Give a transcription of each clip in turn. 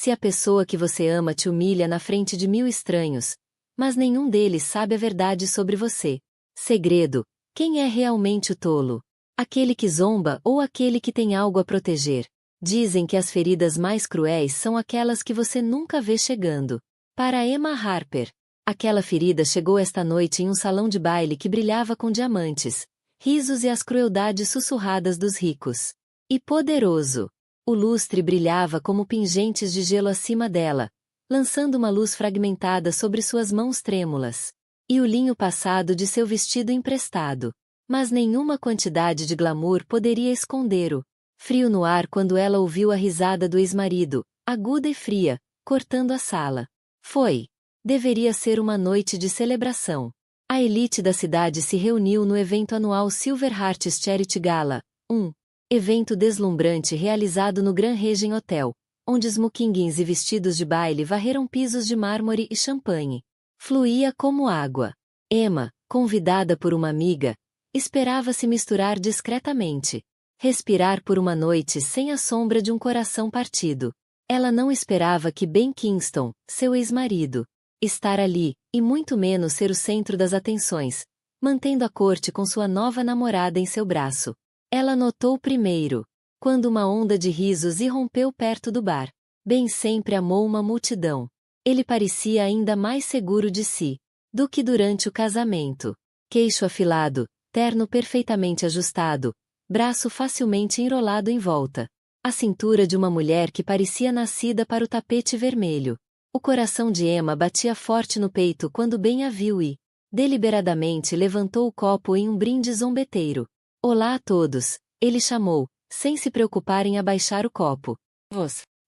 Se a pessoa que você ama te humilha na frente de 1000 estranhos, mas nenhum deles sabe a verdade sobre você. Segredo: quem é realmente o tolo? Aquele que zomba ou aquele que tem algo a proteger? Dizem que as feridas mais cruéis são aquelas que você nunca vê chegando. Para Emma Harper, aquela ferida chegou esta noite em um salão de baile que brilhava com diamantes, risos e as crueldades sussurradas dos ricos. E poderoso. O lustre brilhava como pingentes de gelo acima dela, lançando uma luz fragmentada sobre suas mãos trêmulas. E o linho passado de seu vestido emprestado. Mas nenhuma quantidade de glamour poderia esconder o frio no ar quando ela ouviu a risada do ex-marido, aguda e fria, cortando a sala. Deveria ser uma noite de celebração. A elite da cidade se reuniu no evento anual Silver Hearts Charity Gala, um evento deslumbrante realizado no Grand Regent Hotel, onde smokings e vestidos de baile varreram pisos de mármore e champanhe. Fluía como água. Emma, convidada por uma amiga, esperava se misturar discretamente. Respirar por uma noite sem a sombra de um coração partido. Ela não esperava que Ben Kingston, seu ex-marido, estar ali, e muito menos ser o centro das atenções, mantendo a corte com sua nova namorada em seu braço. Ela notou primeiro, quando uma onda de risos irrompeu perto do bar. Ben sempre amou uma multidão. Ele parecia ainda mais seguro de si do que durante o casamento. Queixo afilado, terno perfeitamente ajustado, braço facilmente enrolado em volta. A cintura de uma mulher que parecia nascida para o tapete vermelho. O coração de Emma batia forte no peito quando Ben a viu e, deliberadamente levantou o copo em um brinde zombeteiro. Olá a todos, ele chamou, sem se preocupar em abaixar o copo.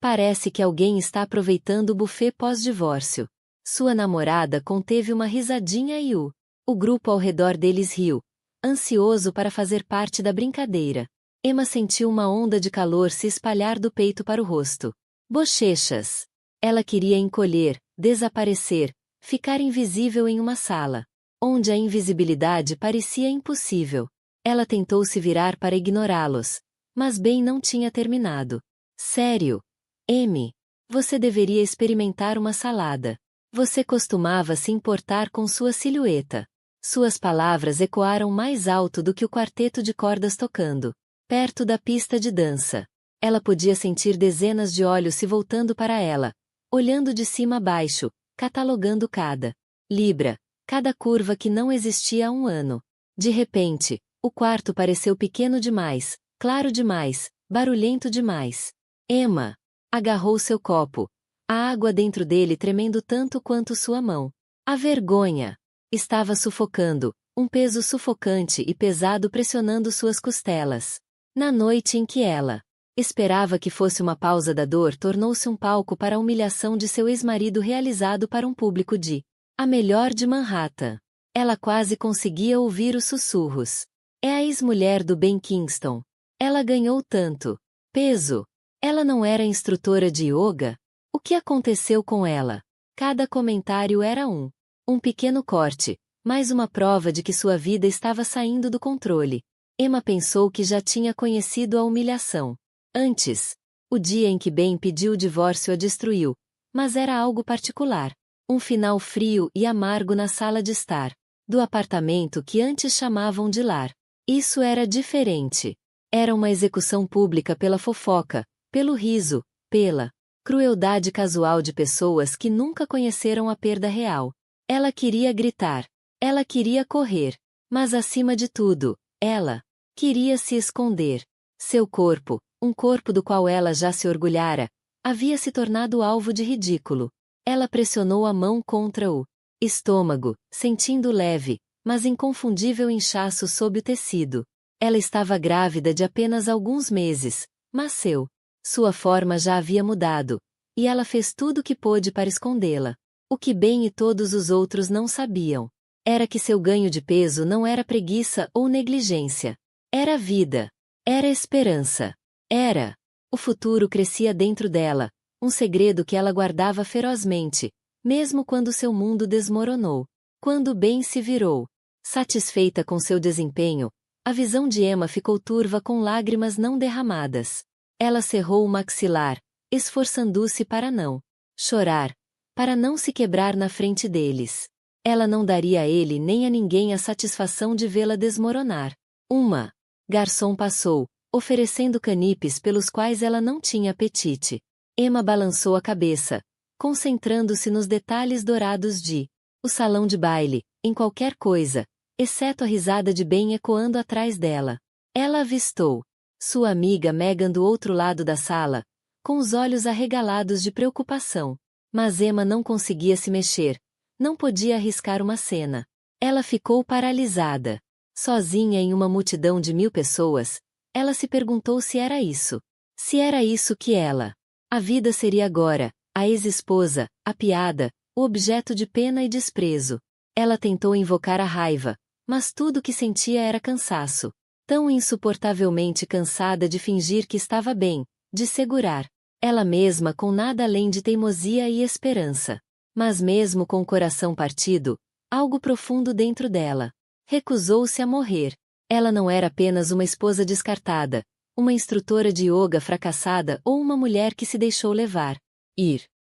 Parece que alguém está aproveitando o buffet pós-divórcio. Sua namorada conteve uma risadinha e o grupo ao redor deles riu, ansioso para fazer parte da brincadeira. Emma sentiu uma onda de calor se espalhar do peito para o rosto. Bochechas. Ela queria encolher, desaparecer, ficar invisível em uma sala, onde a invisibilidade parecia impossível. Ela tentou se virar para ignorá-los, mas Ben não tinha terminado. Sério? Amy, você deveria experimentar uma salada. Você costumava se importar com sua silhueta. Suas palavras ecoaram mais alto do que o quarteto de cordas tocando, perto da pista de dança. Ela podia sentir dezenas de olhos se voltando para ela, olhando de cima a baixo, catalogando cada libra, cada curva que não existia há um ano. De repente, o quarto pareceu pequeno demais, claro demais, barulhento demais. Emma agarrou seu copo, a água dentro dele tremendo tanto quanto sua mão. A vergonha estava sufocando, um peso sufocante e pesado pressionando suas costelas. Na noite em que ela esperava que fosse uma pausa da dor, tornou-se um palco para a humilhação de seu ex-marido realizado para um público de a melhor de Manhattan. Ela quase conseguia ouvir os sussurros. É a ex-mulher do Ben Kingston. Ela ganhou tanto peso. Ela não era instrutora de yoga? O que aconteceu com ela? Cada comentário era um pequeno corte, mais uma prova de que sua vida estava saindo do controle. Emma pensou que já tinha conhecido a humilhação antes. O dia em que Ben pediu o divórcio a destruiu, mas era algo particular. Um final frio e amargo na sala de estar do apartamento que antes chamavam de lar. Isso era diferente. Era uma execução pública pela fofoca, pelo riso, pela crueldade casual de pessoas que nunca conheceram a perda real. Ela queria gritar. Ela queria correr. Mas acima de tudo, ela queria se esconder. Seu corpo, um corpo do qual ela já se orgulhara, havia se tornado alvo de ridículo. Ela pressionou a mão contra o estômago, sentindo leve, mas inconfundível inchaço sob o tecido. Ela estava grávida de apenas alguns meses, mas sua forma já havia mudado, e ela fez tudo o que pôde para escondê-la. O que Ben e todos os outros não sabiam era que seu ganho de peso não era preguiça ou negligência. Era vida. Era esperança. Era. O futuro crescia dentro dela, um segredo que ela guardava ferozmente, mesmo quando seu mundo desmoronou. Quando Ben se virou, satisfeita com seu desempenho, a visão de Emma ficou turva com lágrimas não derramadas. Ela cerrou o maxilar, esforçando-se para não chorar, para não se quebrar na frente deles. Ela não daria a ele nem a ninguém a satisfação de vê-la desmoronar. Uma garçom passou, oferecendo canipes pelos quais ela não tinha apetite. Emma balançou a cabeça, concentrando-se nos detalhes dourados o salão de baile, em qualquer coisa, exceto a risada de Ben ecoando atrás dela. Ela avistou sua amiga Megan do outro lado da sala, com os olhos arregalados de preocupação. Mas Emma não conseguia se mexer, não podia arriscar uma cena. Ela ficou paralisada. Sozinha em uma multidão de 1000 pessoas, ela se perguntou se era isso. Se era isso que ela. A vida seria agora, a ex-esposa, a piada, o objeto de pena e desprezo. Ela tentou invocar a raiva, mas tudo o que sentia era cansaço. Tão insuportavelmente cansada de fingir que estava bem, de segurar ela mesma com nada além de teimosia e esperança. Mas mesmo com o coração partido, algo profundo dentro dela recusou-se a morrer. Ela não era apenas uma esposa descartada, uma instrutora de yoga fracassada ou uma mulher que se deixou levar.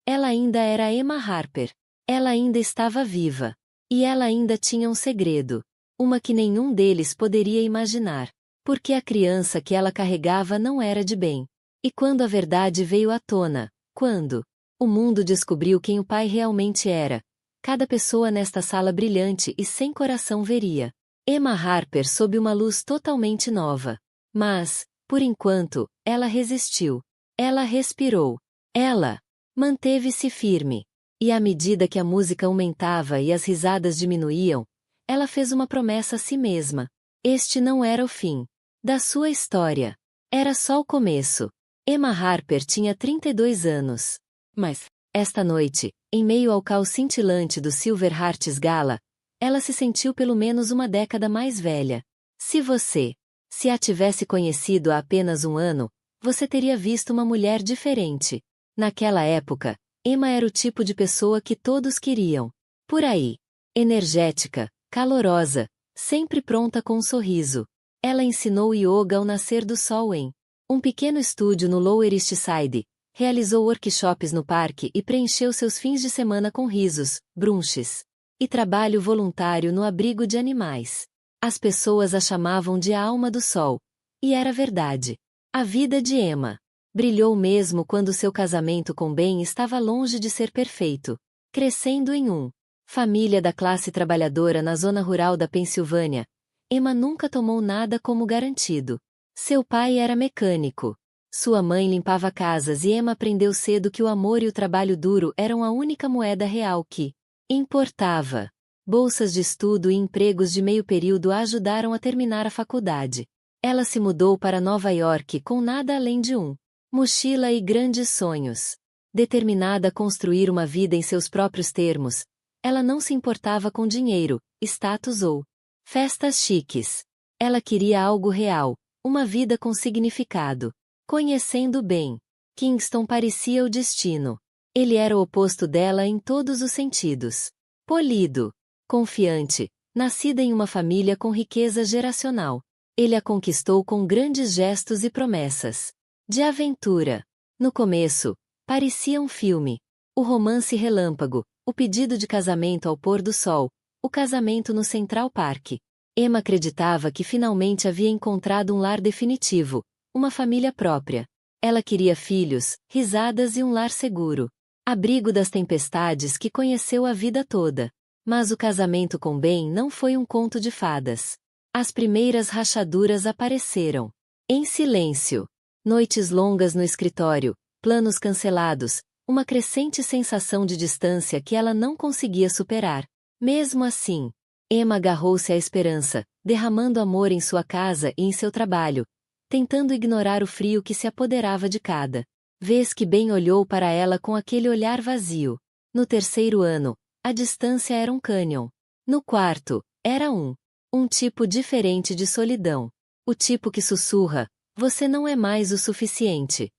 Ela ainda era Emma Harper. Ela ainda estava viva. E ela ainda tinha um segredo. Uma que nenhum deles poderia imaginar. Porque a criança que ela carregava não era de bem. E quando a verdade veio à tona, quando o mundo descobriu quem o pai realmente era, cada pessoa nesta sala brilhante e sem coração veria Emma Harper sob uma luz totalmente nova. Mas, por enquanto, ela resistiu. Ela respirou. Ela manteve-se firme. E à medida que a música aumentava e as risadas diminuíam, ela fez uma promessa a si mesma. Este não era o fim da sua história. Era só o começo. Emma Harper tinha 32 anos. Mas, esta noite, em meio ao caos cintilante do Silver Hearts Gala, ela se sentiu pelo menos uma década mais velha. Se a tivesse conhecido há apenas um ano, você teria visto uma mulher diferente. Naquela época, Emma era o tipo de pessoa que todos queriam. Por aí. Energética, calorosa, sempre pronta com um sorriso. Ela ensinou yoga ao nascer do sol em um pequeno estúdio no Lower East Side, realizou workshops no parque e preencheu seus fins de semana com risos, brunches e trabalho voluntário no abrigo de animais. As pessoas a chamavam de a alma do sol. E era verdade. A vida de Emma brilhou mesmo quando seu casamento com Ben estava longe de ser perfeito. Crescendo em família da classe trabalhadora na zona rural da Pensilvânia, Emma nunca tomou nada como garantido. Seu pai era mecânico. Sua mãe limpava casas e Emma aprendeu cedo que o amor e o trabalho duro eram a única moeda real que importava. Bolsas de estudo e empregos de meio período a ajudaram a terminar a faculdade. Ela se mudou para Nova York com nada além de mochila e grandes sonhos. Determinada a construir uma vida em seus próprios termos, ela não se importava com dinheiro, status ou festas chiques. Ela queria algo real, uma vida com significado. Conhecendo bem Kingston parecia o destino. Ele era o oposto dela em todos os sentidos. Polido, confiante, nascida em uma família com riqueza geracional. Ele a conquistou com grandes gestos e promessas de aventura. No começo, parecia um filme. O romance relâmpago, o pedido de casamento ao pôr do sol, o casamento no Central Park. Emma acreditava que finalmente havia encontrado um lar definitivo, uma família própria. Ela queria filhos, risadas e um lar seguro. Abrigo das tempestades que conheceu a vida toda. Mas o casamento com Ben não foi um conto de fadas. As primeiras rachaduras apareceram. Em silêncio. Noites longas no escritório, planos cancelados, uma crescente sensação de distância que ela não conseguia superar. Mesmo assim, Emma agarrou-se à esperança, derramando amor em sua casa e em seu trabalho, tentando ignorar o frio que se apoderava de cada vez que Ben olhou para ela com aquele olhar vazio. No terceiro ano, a distância era um cânion. No quarto, era um tipo diferente de solidão. O tipo que sussurra, você não é mais o suficiente.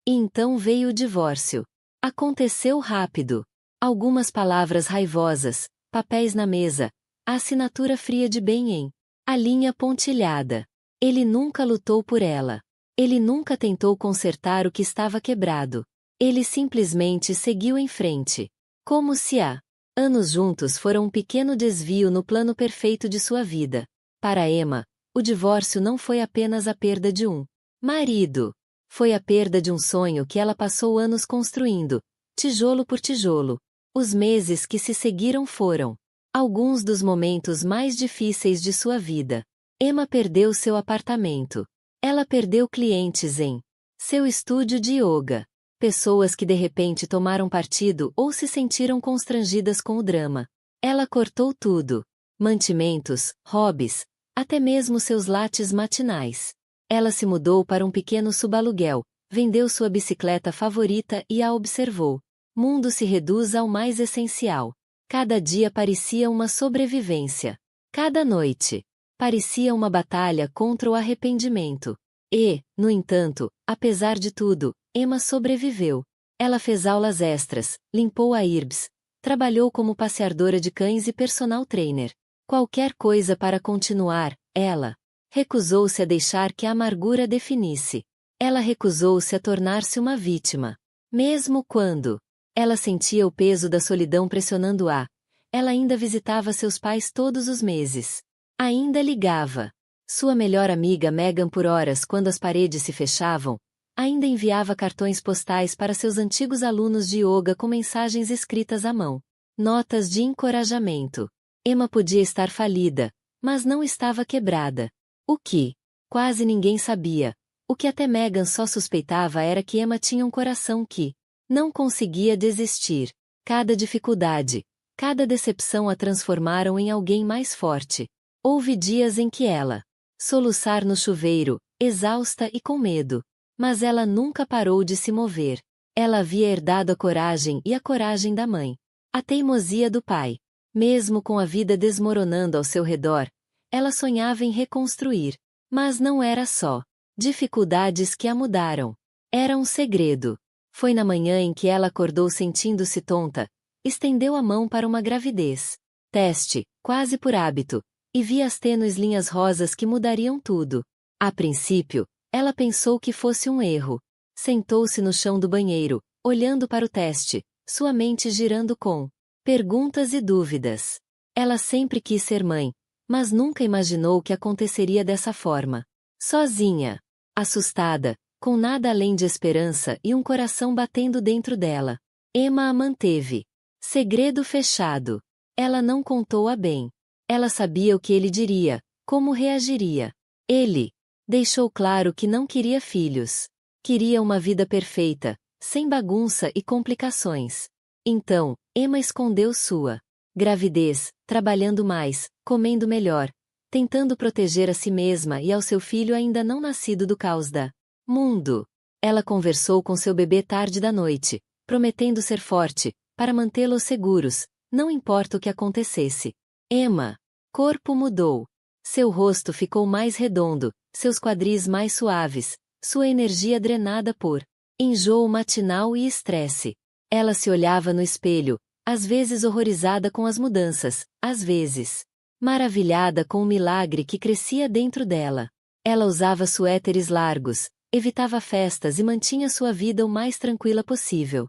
E então veio o divórcio. Aconteceu rápido. Algumas palavras raivosas, papéis na mesa, a assinatura fria de Ben em a linha pontilhada. Ele nunca lutou por ela. Ele nunca tentou consertar o que estava quebrado. Ele simplesmente seguiu em frente. Como se há anos juntos foram um pequeno desvio no plano perfeito de sua vida. Para Emma, o divórcio não foi apenas a perda de um marido. Foi a perda de um sonho que ela passou anos construindo, tijolo por tijolo. Os meses que se seguiram foram alguns dos momentos mais difíceis de sua vida. Emma perdeu seu apartamento. Ela perdeu clientes em seu estúdio de yoga. Pessoas que de repente tomaram partido ou se sentiram constrangidas com o drama. Ela cortou tudo. Mantimentos, hobbies, até mesmo seus lates matinais. Ela se mudou para um pequeno subaluguel, vendeu sua bicicleta favorita e a observou. Mundo se reduz ao mais essencial. Cada dia parecia uma sobrevivência. Cada noite parecia uma batalha contra o arrependimento. E, no entanto, apesar de tudo, Emma sobreviveu. Ela fez aulas extras, limpou a IRBS, trabalhou como passeadora de cães e personal trainer. Qualquer coisa para continuar, ela recusou-se a deixar que a amargura definisse. Ela recusou-se a tornar-se uma vítima. Mesmo quando ela sentia o peso da solidão pressionando-a, ela ainda visitava seus pais todos os meses. Ainda ligava sua melhor amiga Megan por horas quando as paredes se fechavam, ainda enviava cartões postais para seus antigos alunos de yoga com mensagens escritas à mão. Notas de encorajamento. Emma podia estar falida, mas não estava quebrada. O que quase ninguém sabia, o que até Megan só suspeitava era que Emma tinha um coração que não conseguia desistir. Cada dificuldade, cada decepção a transformaram em alguém mais forte. Houve dias em que ela soluçar no chuveiro, exausta e com medo. Mas ela nunca parou de se mover. Ela havia herdado a coragem e a coragem da mãe. A teimosia do pai. Mesmo com a vida desmoronando ao seu redor, ela sonhava em reconstruir. Mas não era só dificuldades que a mudaram. Era um segredo. Foi na manhã em que ela acordou sentindo-se tonta, estendeu a mão para uma gravidez. Teste, quase por hábito, e via as tênues linhas rosas que mudariam tudo. A princípio, ela pensou que fosse um erro. Sentou-se no chão do banheiro, olhando para o teste, sua mente girando com perguntas e dúvidas. Ela sempre quis ser mãe, mas nunca imaginou que aconteceria dessa forma. Sozinha, assustada, com nada além de esperança e um coração batendo dentro dela. Emma a manteve. Segredo fechado. Ela não contou a Ben. Ela sabia o que ele diria, como reagiria. Ele deixou claro que não queria filhos. Queria uma vida perfeita, sem bagunça e complicações. Então, Emma escondeu sua gravidez, trabalhando mais, comendo melhor, tentando proteger a si mesma e ao seu filho ainda não nascido do caos da mundo. Ela conversou com seu bebê tarde da noite, prometendo ser forte, para mantê-los seguros, não importa o que acontecesse. Emma. Corpo mudou. Seu rosto ficou mais redondo, seus quadris mais suaves, sua energia drenada por enjoo matinal e estresse. Ela se olhava no espelho, às vezes horrorizada com as mudanças, às vezes maravilhada com o milagre que crescia dentro dela. Ela usava suéteres largos, evitava festas e mantinha sua vida o mais tranquila possível.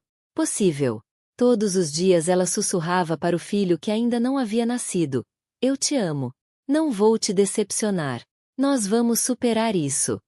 Todos os dias ela sussurrava para o filho que ainda não havia nascido: eu te amo. Não vou te decepcionar. Nós vamos superar isso.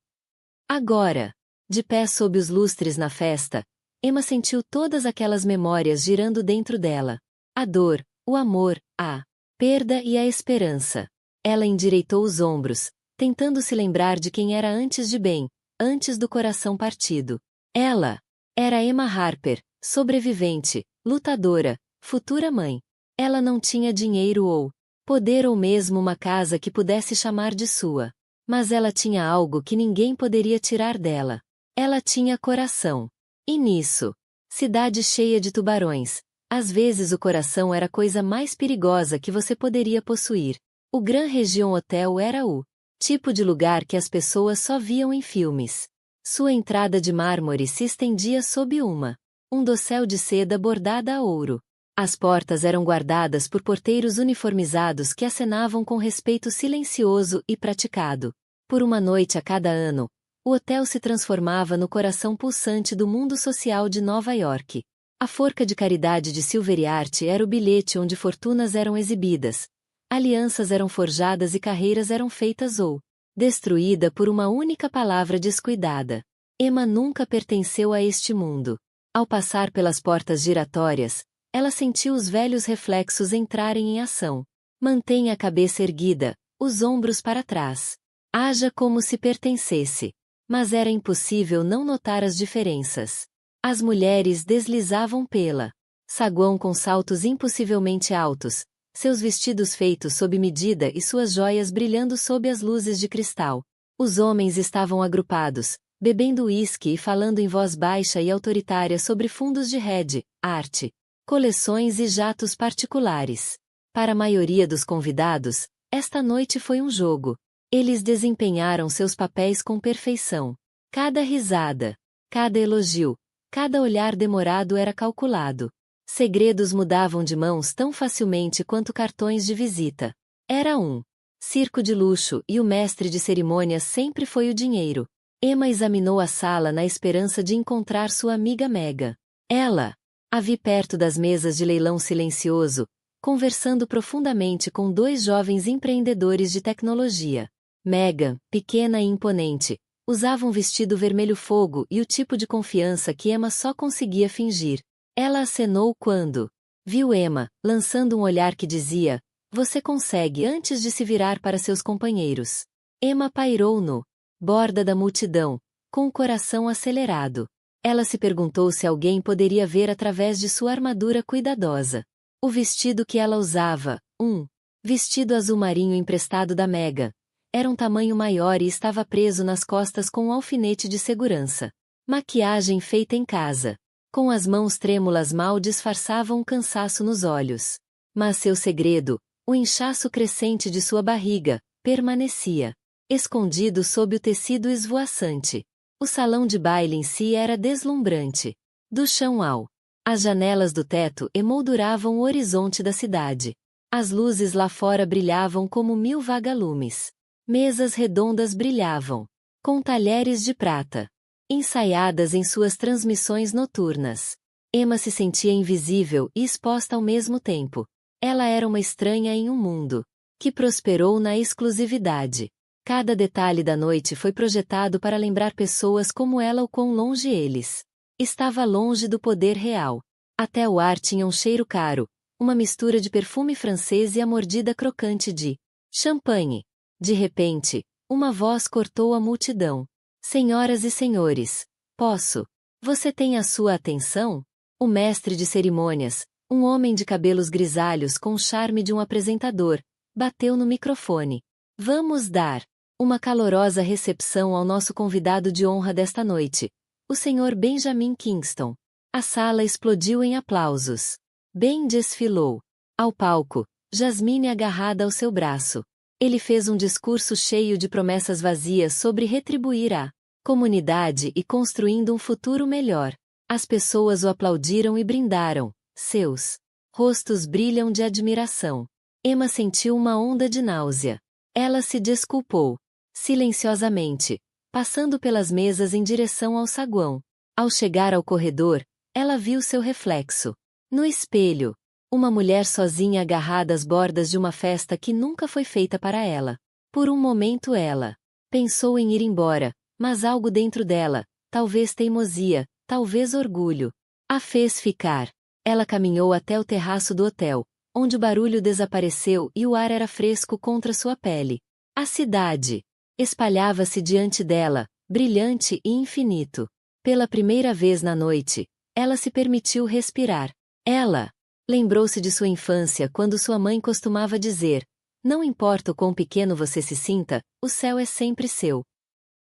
Agora, de pé sob os lustres na festa, Emma sentiu todas aquelas memórias girando dentro dela. A dor, o amor, a perda e a esperança. Ela endireitou os ombros, tentando se lembrar de quem era antes de Ben, antes do coração partido. Ela era Emma Harper, sobrevivente, lutadora, futura mãe. Ela não tinha dinheiro ou poder ou mesmo uma casa que pudesse chamar de sua. Mas ela tinha algo que ninguém poderia tirar dela. Ela tinha coração. E nisso, cidade cheia de tubarões, às vezes o coração era a coisa mais perigosa que você poderia possuir. O Grand Region Hotel era o tipo de lugar que as pessoas só viam em filmes. Sua entrada de mármore se estendia sob um dossel de seda bordada a ouro. As portas eram guardadas por porteiros uniformizados que acenavam com respeito silencioso e praticado. Por uma noite a cada ano, O hotel se transformava no coração pulsante do mundo social de Nova York. A forca de caridade de Silveriart era o bilhete onde fortunas eram exibidas, alianças eram forjadas e carreiras eram feitas ou destruída por uma única palavra descuidada. Emma nunca pertenceu a este mundo. Ao passar pelas portas giratórias, ela sentiu os velhos reflexos entrarem em ação. Mantenha a cabeça erguida, os ombros para trás. Haja como se pertencesse. Mas era impossível não notar as diferenças. As mulheres deslizavam pela saguão com saltos impossivelmente altos, seus vestidos feitos sob medida e suas joias brilhando sob as luzes de cristal. Os homens estavam agrupados, bebendo uísque e falando em voz baixa e autoritária sobre fundos de red, arte, coleções e jatos particulares. Para a maioria dos convidados, esta noite foi um jogo. Eles desempenharam seus papéis com perfeição. Cada risada, cada elogio, cada olhar demorado era calculado. Segredos mudavam de mãos tão facilmente quanto cartões de visita. Era um circo de luxo e o mestre de cerimônias sempre foi o dinheiro. Emma examinou a sala na esperança de encontrar sua amiga Megan. Ela a vi perto das mesas de leilão silencioso, conversando profundamente com dois jovens empreendedores de tecnologia. Megan, pequena e imponente, usava um vestido vermelho fogo e o tipo de confiança que Emma só conseguia fingir. Ela acenou quando viu Emma, lançando um olhar que dizia: "Você consegue", antes de se virar para seus companheiros. Emma pairou no borda da multidão, com o coração acelerado. Ela se perguntou se alguém poderia ver através de sua armadura cuidadosa. O vestido que ela usava, um vestido azul marinho emprestado da Megan, era um tamanho maior e estava preso nas costas com um alfinete de segurança. Maquiagem feita em casa. Com as mãos trêmulas mal disfarçavam um cansaço nos olhos. Mas seu segredo, o inchaço crescente de sua barriga, permanecia escondido sob o tecido esvoaçante. O salão de baile em si era deslumbrante. Do chão ao as janelas do teto emolduravam o horizonte da cidade. As luzes lá fora brilhavam como 1000 vagalumes. Mesas redondas brilhavam, com talheres de prata, ensaiadas em suas transmissões noturnas. Emma se sentia invisível e exposta ao mesmo tempo. Ela era uma estranha em um mundo que prosperou na exclusividade. Cada detalhe da noite foi projetado para lembrar pessoas como ela o quão longe eles. Estava longe do poder real. Até o ar tinha um cheiro caro, uma mistura de perfume francês e a mordida crocante de champanhe. De repente, uma voz cortou a multidão. "Senhoras e senhores, posso? Você tem a sua atenção?" O mestre de cerimônias, um homem de cabelos grisalhos com o charme de um apresentador, bateu no microfone. "Vamos dar uma calorosa recepção ao nosso convidado de honra desta noite, o Sr. Benjamin Kingston." A sala explodiu em aplausos. Ben desfilou ao palco, Jasmine agarrada ao seu braço. Ele fez um discurso cheio de promessas vazias sobre retribuir a comunidade e construindo um futuro melhor. As pessoas o aplaudiram e brindaram. Seus rostos brilham de admiração. Emma sentiu uma onda de náusea. Ela se desculpou, silenciosamente, passando pelas mesas em direção ao saguão. Ao chegar ao corredor, ela viu seu reflexo no espelho. Uma mulher sozinha agarrada às bordas de uma festa que nunca foi feita para ela. Por um momento ela pensou em ir embora, mas algo dentro dela, talvez teimosia, talvez orgulho, a fez ficar. Ela caminhou até o terraço do hotel, onde o barulho desapareceu e o ar era fresco contra sua pele. A cidade espalhava-se diante dela, brilhante e infinito. Pela primeira vez na noite, ela se permitiu respirar. Ela lembrou-se de sua infância quando sua mãe costumava dizer: "Não importa o quão pequeno você se sinta, o céu é sempre seu."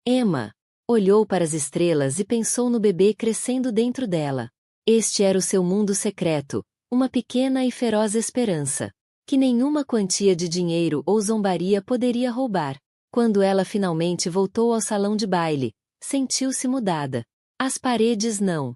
Emma olhou para as estrelas e pensou no bebê crescendo dentro dela. Este era o seu mundo secreto, uma pequena e feroz esperança, que nenhuma quantia de dinheiro ou zombaria poderia roubar. Quando ela finalmente voltou ao salão de baile, sentiu-se mudada. As paredes não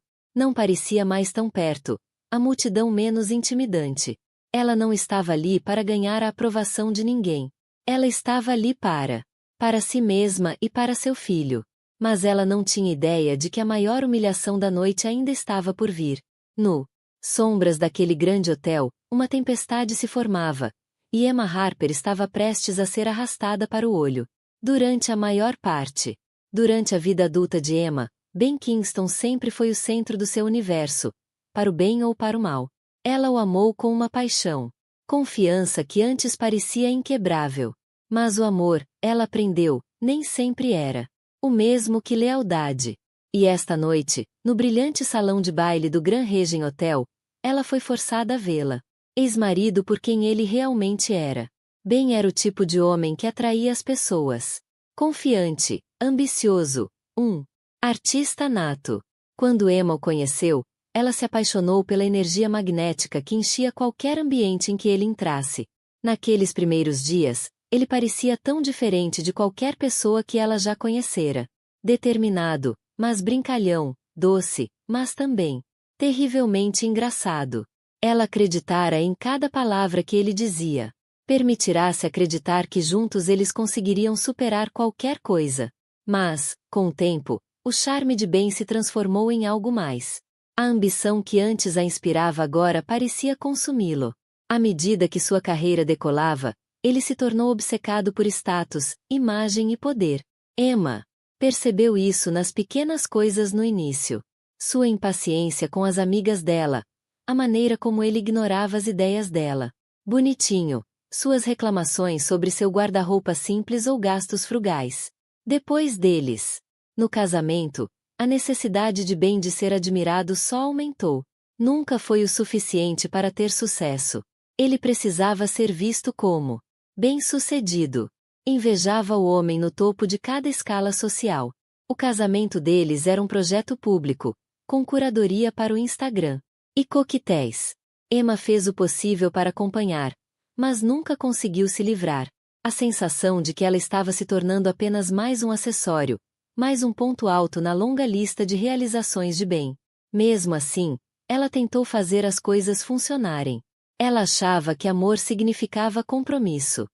parecia mais tão perto. A multidão menos intimidante. Ela não estava ali para ganhar a aprovação de ninguém. Ela estava ali para si mesma e para seu filho. Mas ela não tinha ideia de que a maior humilhação da noite ainda estava por vir. No sombras daquele grande hotel, uma tempestade se formava, e Emma Harper estava prestes a ser arrastada para o olho. Durante a vida adulta de Emma, Ben Kingston sempre foi o centro do seu universo, para o bem ou para o mal. Ela o amou com uma paixão, confiança que antes parecia inquebrável. Mas o amor, ela aprendeu, nem sempre era o mesmo que lealdade. E esta noite, no brilhante salão de baile do Grand Regent Hotel, ela foi forçada a vê-la. Ex-marido por quem ele realmente era. Ben era o tipo de homem que atraía as pessoas. Confiante, ambicioso, um artista nato. Quando Emma o conheceu, ela se apaixonou pela energia magnética que enchia qualquer ambiente em que ele entrasse. Naqueles primeiros dias, ele parecia tão diferente de qualquer pessoa que ela já conhecera. Determinado, mas brincalhão, doce, mas também terrivelmente engraçado. Ela acreditara em cada palavra que ele dizia. Permitirá-se acreditar que juntos eles conseguiriam superar qualquer coisa. Mas, com o tempo, o charme de Ben se transformou em algo mais. A ambição que antes a inspirava agora parecia consumi-lo. À medida que sua carreira decolava, ele se tornou obcecado por status, imagem e poder. Emma percebeu isso nas pequenas coisas no início. Sua impaciência com as amigas dela, a maneira como ele ignorava as ideias dela. Bonitinho. Suas reclamações sobre seu guarda-roupa simples ou gastos frugais. Depois deles. No casamento, a necessidade de Ben de ser admirado só aumentou. Nunca foi o suficiente para ter sucesso. Ele precisava ser visto como bem-sucedido. Invejava o homem no topo de cada escala social. O casamento deles era um projeto público, com curadoria para o Instagram. E coquetéis. Emma fez o possível para acompanhar, mas nunca conseguiu se livrar. A sensação de que ela estava se tornando apenas mais um acessório, mais um ponto alto na longa lista de realizações de Ben. Mesmo assim, ela tentou fazer as coisas funcionarem. Ela achava que amor significava compromisso.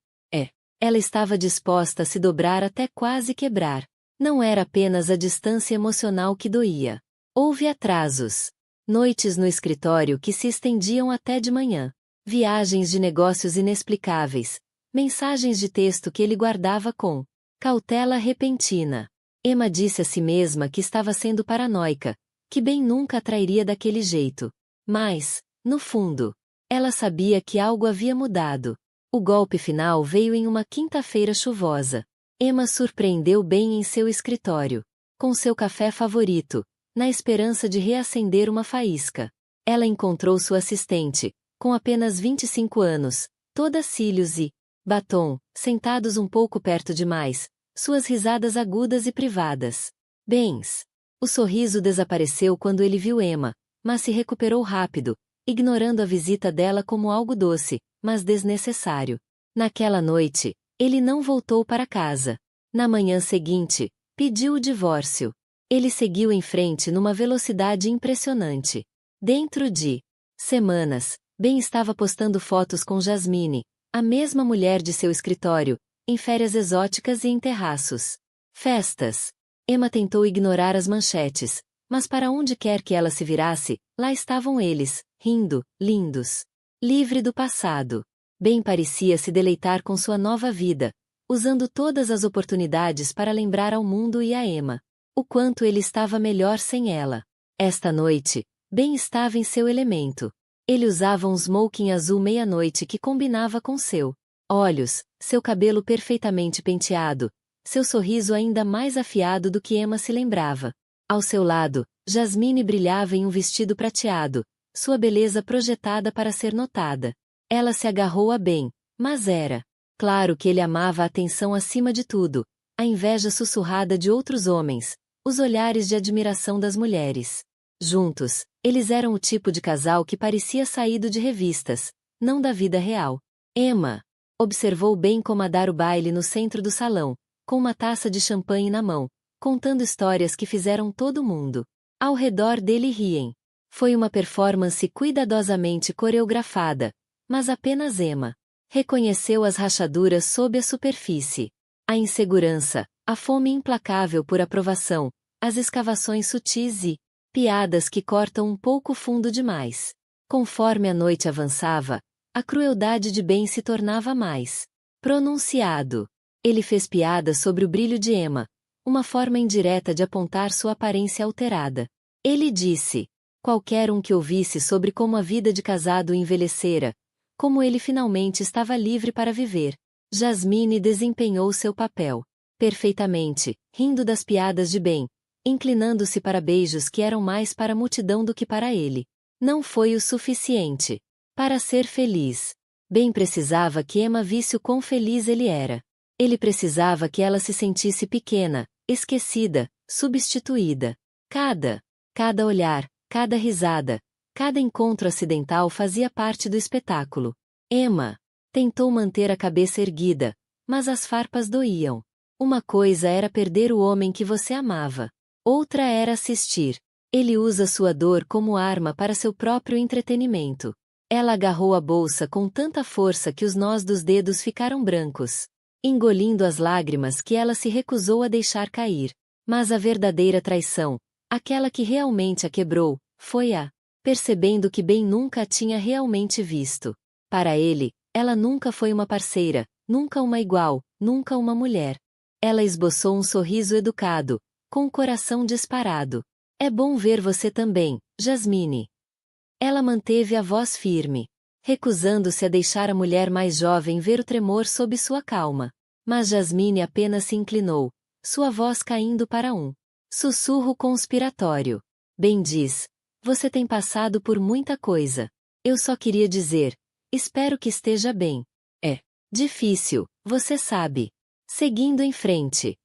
Ela estava disposta a se dobrar até quase quebrar. Não era apenas a distância emocional que doía. Houve atrasos. Noites no escritório que se estendiam até de manhã. Viagens de negócios inexplicáveis. Mensagens de texto que ele guardava com cautela repentina. Emma disse a si mesma que estava sendo paranoica, que Ben nunca a trairia daquele jeito. Mas, no fundo, ela sabia que algo havia mudado. O golpe final veio em uma quinta-feira chuvosa. Emma surpreendeu Ben em seu escritório, com seu café favorito, na esperança de reacender uma faísca. Ela encontrou sua assistente, com apenas 25 anos, toda cílios e batom, sentados um pouco perto demais, suas risadas agudas e privadas. Bens. O sorriso desapareceu quando ele viu Emma, mas se recuperou rápido, ignorando a visita dela como algo doce, mas desnecessário. Naquela noite, ele não voltou para casa. Na manhã seguinte, pediu o divórcio. Ele seguiu em frente numa velocidade impressionante. Dentro de semanas, Ben estava postando fotos com Jasmine, a mesma mulher de seu escritório, em férias exóticas e em terraços. Festas. Emma tentou ignorar as manchetes, mas para onde quer que ela se virasse, lá estavam eles, rindo, lindos. Livre do passado. Ben parecia se deleitar com sua nova vida, usando todas as oportunidades para lembrar ao mundo e a Emma o quanto ele estava melhor sem ela. Esta noite, Ben estava em seu elemento. Ele usava um smoking azul meia-noite que combinava com seu olhos, seu cabelo perfeitamente penteado, seu sorriso ainda mais afiado do que Emma se lembrava. Ao seu lado, Jasmine brilhava em um vestido prateado, sua beleza projetada para ser notada. Ela se agarrou a Ben, mas era claro que ele amava a atenção acima de tudo, a inveja sussurrada de outros homens, os olhares de admiração das mulheres. Juntos, eles eram o tipo de casal que parecia saído de revistas, não da vida real. Emma observou Ben comandar o baile no centro do salão, com uma taça de champanhe na mão, contando histórias que fizeram todo mundo ao redor dele riem. Foi uma performance cuidadosamente coreografada, mas apenas Emma reconheceu as rachaduras sob a superfície. A insegurança, a fome implacável por aprovação, as escavações sutis e piadas que cortam um pouco fundo demais. Conforme a noite avançava, a crueldade de Ben se tornava mais pronunciado. Ele fez piadas sobre o brilho de Emma, uma forma indireta de apontar sua aparência alterada. Ele disse: qualquer um que ouvisse sobre como a vida de casado envelhecera, como ele finalmente estava livre para viver. Jasmine desempenhou seu papel perfeitamente, rindo das piadas de Ben, inclinando-se para beijos que eram mais para a multidão do que para ele. Não foi o suficiente para ser feliz. Ben precisava que Emma visse o quão feliz ele era. Ele precisava que ela se sentisse pequena, esquecida, substituída. Cada olhar, cada risada, cada encontro acidental fazia parte do espetáculo. Emma tentou manter a cabeça erguida, mas as farpas doíam. Uma coisa era perder o homem que você amava. Outra era assistir. Ele usa sua dor como arma para seu próprio entretenimento. Ela agarrou a bolsa com tanta força que os nós dos dedos ficaram brancos, engolindo as lágrimas que ela se recusou a deixar cair. Mas a verdadeira traição, aquela que realmente a quebrou, foi percebendo que Ben nunca a tinha realmente visto. Para ele, ela nunca foi uma parceira, nunca uma igual, nunca uma mulher. Ela esboçou um sorriso educado, com o coração disparado. É bom ver você também, Jasmine. Ela manteve a voz firme, recusando-se a deixar a mulher mais jovem ver o tremor sob sua calma. Mas Jasmine apenas se inclinou, sua voz caindo para um sussurro conspiratório. Ben diz: você tem passado por muita coisa. Eu só queria dizer, espero que esteja bem. É difícil, você sabe. Seguindo em frente.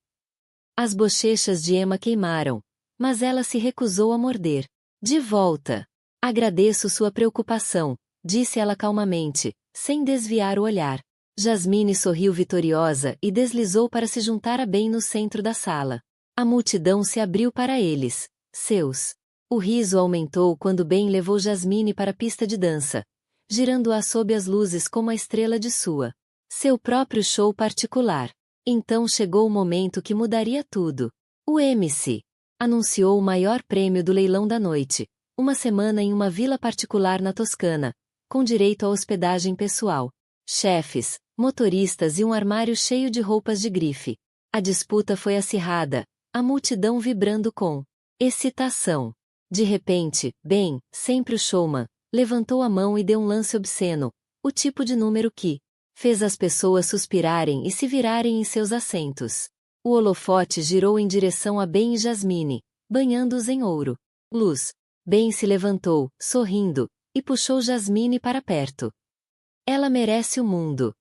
As bochechas de Emma queimaram, mas ela se recusou a morder. De volta. Agradeço sua preocupação, disse ela calmamente, sem desviar o olhar. Jasmine sorriu vitoriosa e deslizou para se juntar a Ben no centro da sala. A multidão se abriu para eles. O riso aumentou quando Ben levou Jasmine para a pista de dança, girando-a sob as luzes como a estrela de seu próprio show particular. Então chegou o momento que mudaria tudo. O MC anunciou o maior prêmio do leilão da noite, uma semana em uma vila particular na Toscana, com direito à hospedagem pessoal, chefes, motoristas e um armário cheio de roupas de grife. A disputa foi acirrada, a multidão vibrando com excitação. De repente, Ben, sempre o showman, levantou a mão e deu um lance obsceno, o tipo de número que fez as pessoas suspirarem e se virarem em seus assentos. O holofote girou em direção a Ben e Jasmine, banhando-os em ouro. Luz. Ben se levantou, sorrindo, e puxou Jasmine para perto. Ela merece o mundo.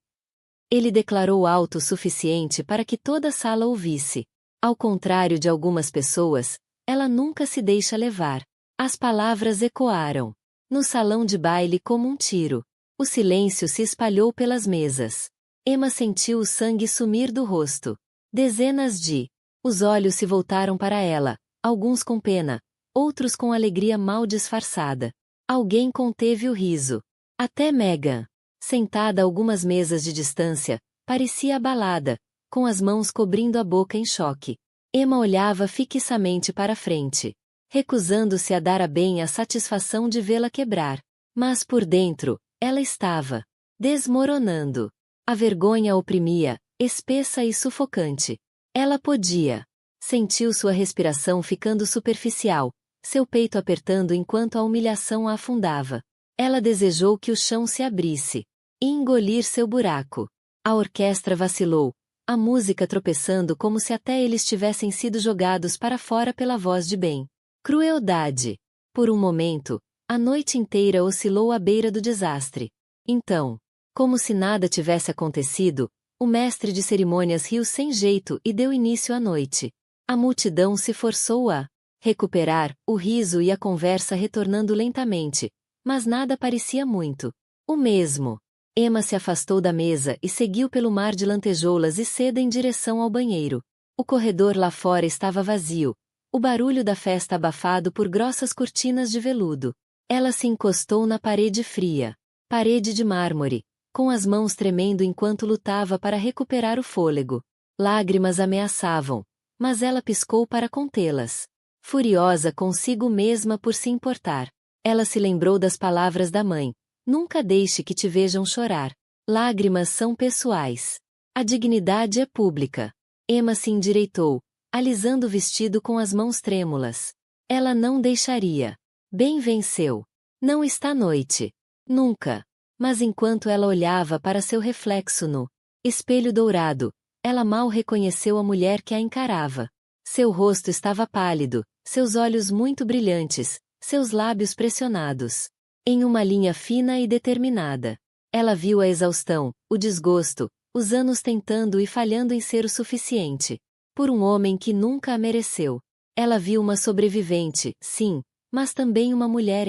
Ele declarou alto o suficiente para que toda a sala ouvisse. Ao contrário de algumas pessoas, ela nunca se deixa levar. As palavras ecoaram no salão de baile como um tiro. O silêncio se espalhou pelas mesas. Emma sentiu o sangue sumir do rosto. Dezenas de os olhos se voltaram para ela, alguns com pena, outros com alegria mal disfarçada. Alguém conteve o riso. Até Megan, sentada a algumas mesas de distância, parecia abalada, com as mãos cobrindo a boca em choque. Emma olhava fixamente para a frente, recusando-se a dar a Ben a satisfação de vê-la quebrar. Mas por dentro, ela estava desmoronando. A vergonha a oprimia, espessa e sufocante. Ela podia. Sentiu sua respiração ficando superficial, seu peito apertando enquanto a humilhação a afundava. Ela desejou que o chão se abrisse e engolir seu buraco. A orquestra vacilou, a música tropeçando como se até eles tivessem sido jogados para fora pela voz de Ben. Crueldade. Por um momento, a noite inteira oscilou à beira do desastre. Então, como se nada tivesse acontecido, o mestre de cerimônias riu sem jeito e deu início à noite. A multidão se forçou a recuperar, o riso e a conversa retornando lentamente, mas nada parecia muito o mesmo. Emma se afastou da mesa e seguiu pelo mar de lantejoulas e seda em direção ao banheiro. O corredor lá fora estava vazio, o barulho da festa abafado por grossas cortinas de veludo. Ela se encostou na parede fria, parede de mármore, com as mãos tremendo enquanto lutava para recuperar o fôlego. Lágrimas ameaçavam, mas ela piscou para contê-las. Furiosa consigo mesma por se importar. Ela se lembrou das palavras da mãe: nunca deixe que te vejam chorar. Lágrimas são pessoais. A dignidade é pública. Emma se endireitou, alisando o vestido com as mãos trêmulas. Ela não deixaria. Bem venceu. Não está noite. Nunca. Mas enquanto ela olhava para seu reflexo no espelho dourado, ela mal reconheceu a mulher que a encarava. Seu rosto estava pálido, seus olhos muito brilhantes, seus lábios pressionados em uma linha fina e determinada. Ela viu a exaustão, o desgosto, os anos tentando e falhando em ser o suficiente por um homem que nunca a mereceu. Ela viu uma sobrevivente, sim, mas também uma mulher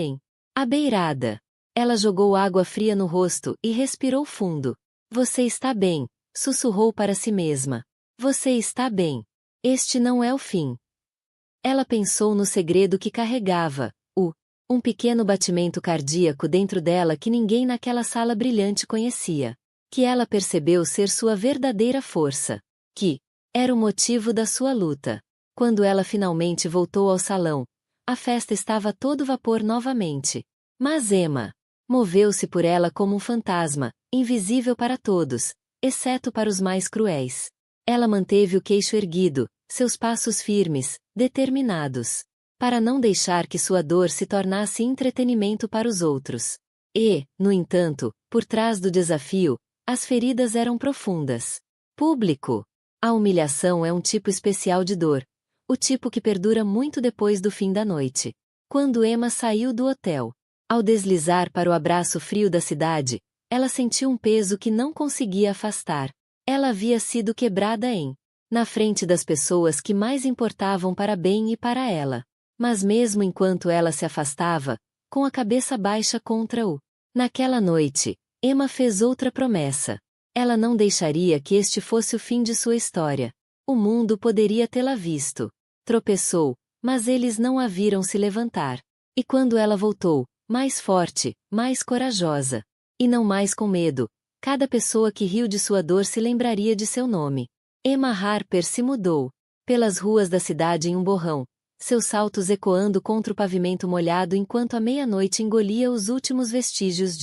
à beirada. Ela jogou água fria no rosto e respirou fundo. Você está bem, sussurrou para si mesma. Você está bem. Este não é o fim. Ela pensou no segredo que carregava, um pequeno batimento cardíaco dentro dela que ninguém naquela sala brilhante conhecia. Que ela percebeu ser sua verdadeira força. Que era o motivo da sua luta. Quando ela finalmente voltou ao salão, a festa estava a todo vapor novamente. Mas Emma moveu-se por ela como um fantasma, invisível para todos, exceto para os mais cruéis. Ela manteve o queixo erguido, seus passos firmes, determinados, para não deixar que sua dor se tornasse entretenimento para os outros. E, no entanto, por trás do desafio, as feridas eram profundas. Público. A humilhação é um tipo especial de dor, o tipo que perdura muito depois do fim da noite. Quando Emma saiu do hotel, ao deslizar para o abraço frio da cidade, ela sentiu um peso que não conseguia afastar. Ela havia sido quebrada na frente das pessoas que mais importavam para bem e para ela. Mas mesmo enquanto ela se afastava, com a cabeça baixa contra naquela noite, Emma fez outra promessa. Ela não deixaria que este fosse o fim de sua história. O mundo poderia tê-la visto. Tropeçou, mas eles não a viram se levantar. E quando ela voltou, mais forte, mais corajosa, e não mais com medo, cada pessoa que riu de sua dor se lembraria de seu nome. Emma Harper se mudou pelas ruas da cidade em um borrão, seus saltos ecoando contra o pavimento molhado enquanto a meia-noite engolia os últimos vestígios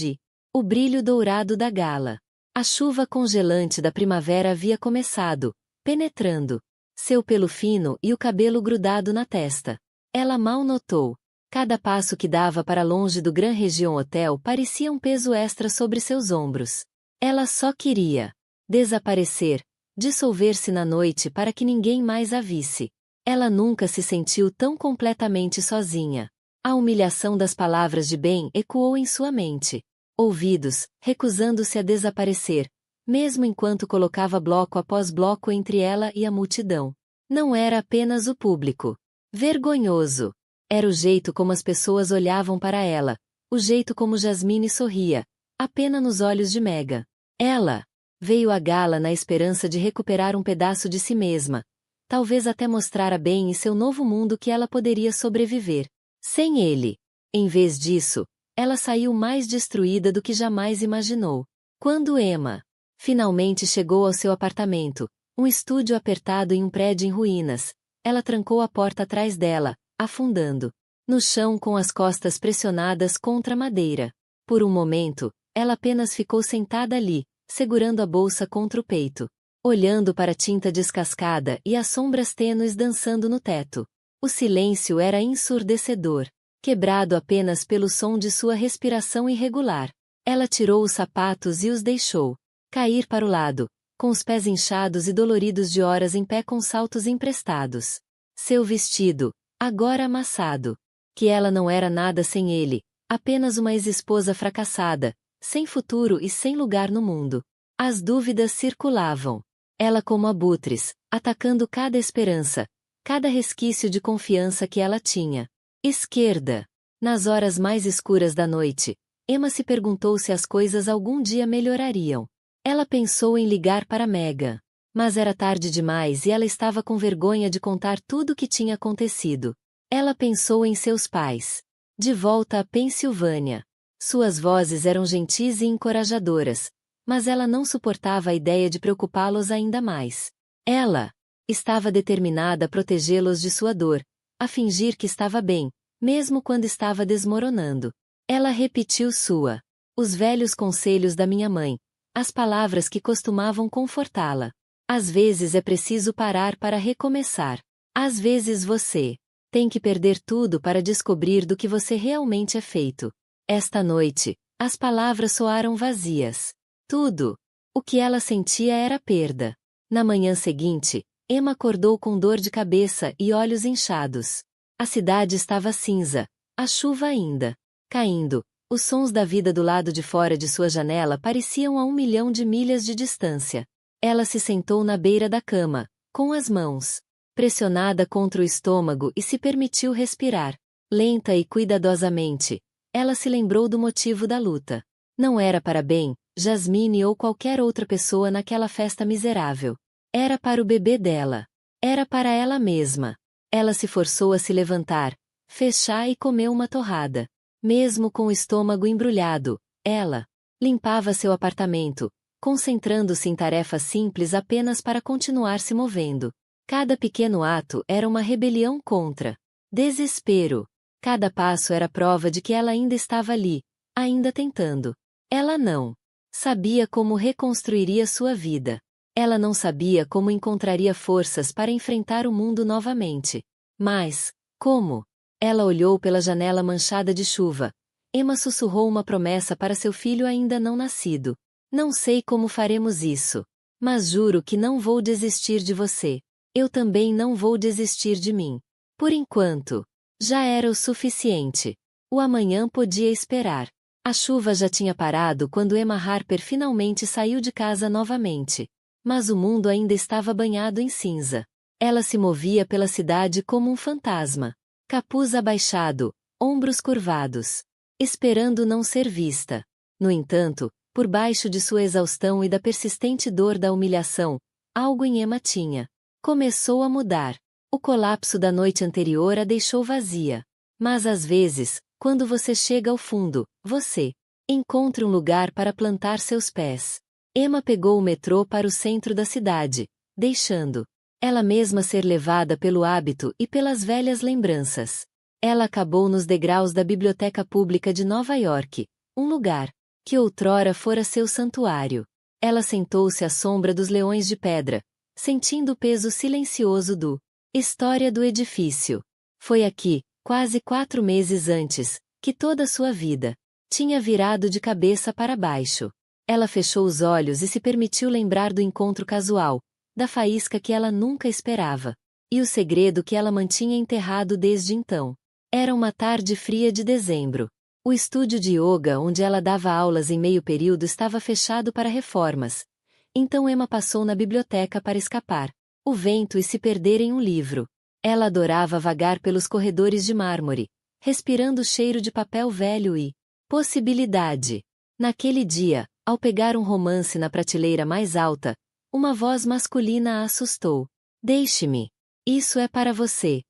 o brilho dourado da gala. A chuva congelante da primavera havia começado, penetrando seu pelo fino e o cabelo grudado na testa. Ela mal notou. Cada passo que dava para longe do Grand Region Hotel parecia um peso extra sobre seus ombros. Ela só queria desaparecer, dissolver-se na noite para que ninguém mais a visse. Ela nunca se sentiu tão completamente sozinha. A humilhação das palavras de Ben ecoou em sua mente. Ouvidos, recusando-se a desaparecer, mesmo enquanto colocava bloco após bloco entre ela e a multidão. Não era apenas o público. Vergonhoso. Era o jeito como as pessoas olhavam para ela, o jeito como Jasmine sorria, a pena nos olhos de Mega. Ela veio à gala na esperança de recuperar um pedaço de si mesma, talvez até mostrar a Ben e seu novo mundo que ela poderia sobreviver. Sem ele. Em vez disso, ela saiu mais destruída do que jamais imaginou. Quando Emma finalmente chegou ao seu apartamento, um estúdio apertado em um prédio em ruínas, ela trancou a porta atrás dela, afundando no chão com as costas pressionadas contra a madeira. Por um momento, ela apenas ficou sentada ali, segurando a bolsa contra o peito, olhando para a tinta descascada e as sombras tênues dançando no teto. O silêncio era ensurdecedor, quebrado apenas pelo som de sua respiração irregular. Ela tirou os sapatos e os deixou cair para o lado, com os pés inchados e doloridos de horas em pé com saltos emprestados. Seu vestido, agora amassado. Que ela não era nada sem ele, apenas uma ex-esposa fracassada, sem futuro e sem lugar no mundo. As dúvidas circulavam. Ela como abutres, atacando cada esperança, cada resquício de confiança que ela tinha. Esquerda. Nas horas mais escuras da noite, Emma se perguntou se as coisas algum dia melhorariam. Ela pensou em ligar para Mega. Mas era tarde demais e ela estava com vergonha de contar tudo o que tinha acontecido. Ela pensou em seus pais. De volta à Pensilvânia. Suas vozes eram gentis e encorajadoras, mas ela não suportava a ideia de preocupá-los ainda mais. Ela estava determinada a protegê-los de sua dor, a fingir que estava bem, mesmo quando estava desmoronando. Ela repetiu os velhos conselhos da minha mãe, as palavras que costumavam confortá-la. Às vezes é preciso parar para recomeçar. Às vezes você tem que perder tudo para descobrir do que você realmente é feito. Esta noite, as palavras soaram vazias. Tudo o que ela sentia era perda. Na manhã seguinte, Emma acordou com dor de cabeça e olhos inchados. A cidade estava cinza, a chuva ainda caindo. Os sons da vida do lado de fora de sua janela pareciam a 1 milhão de milhas de distância. Ela se sentou na beira da cama, com as mãos pressionada contra o estômago e se permitiu respirar. Lenta e cuidadosamente, ela se lembrou do motivo da luta. Não era para Ben, Jasmine ou qualquer outra pessoa naquela festa miserável. Era para o bebê dela. Era para ela mesma. Ela se forçou a se levantar, fechar e comer uma torrada. Mesmo com o estômago embrulhado, ela limpava seu apartamento, concentrando-se em tarefas simples apenas para continuar se movendo. Cada pequeno ato era uma rebelião contra desespero. Cada passo era prova de que ela ainda estava ali, ainda tentando. Ela não sabia como reconstruiria sua vida. Ela não sabia como encontraria forças para enfrentar o mundo novamente. Mas, como? Ela olhou pela janela manchada de chuva. Emma sussurrou uma promessa para seu filho ainda não nascido. Não sei como faremos isso. Mas juro que não vou desistir de você. Eu também não vou desistir de mim. Por enquanto. Já era o suficiente. O amanhã podia esperar. A chuva já tinha parado quando Emma Harper finalmente saiu de casa novamente. Mas o mundo ainda estava banhado em cinza. Ela se movia pela cidade como um fantasma. Capuz abaixado, ombros curvados. Esperando não ser vista. No entanto, por baixo de sua exaustão e da persistente dor da humilhação, algo em Emma tinha começou a mudar. O colapso da noite anterior a deixou vazia. Mas às vezes, quando você chega ao fundo, você encontra um lugar para plantar seus pés. Emma pegou o metrô para o centro da cidade, deixando ela mesma ser levada pelo hábito e pelas velhas lembranças. Ela acabou nos degraus da Biblioteca Pública de Nova York, um lugar que outrora fora seu santuário. Ela sentou-se à sombra dos leões de pedra, sentindo o peso silencioso do história do edifício. Foi aqui, quase 4 meses antes, que toda sua vida tinha virado de cabeça para baixo. Ela fechou os olhos e se permitiu lembrar do encontro casual, da faísca que ela nunca esperava, e o segredo que ela mantinha enterrado desde então. Era uma tarde fria de dezembro. O estúdio de yoga onde ela dava aulas em meio período estava fechado para reformas. Então Emma passou na biblioteca para escapar o vento e se perder em um livro. Ela adorava vagar pelos corredores de mármore, respirando o cheiro de papel velho e possibilidade. Naquele dia, ao pegar um romance na prateleira mais alta, uma voz masculina a assustou. Deixe-me. Isso é para você.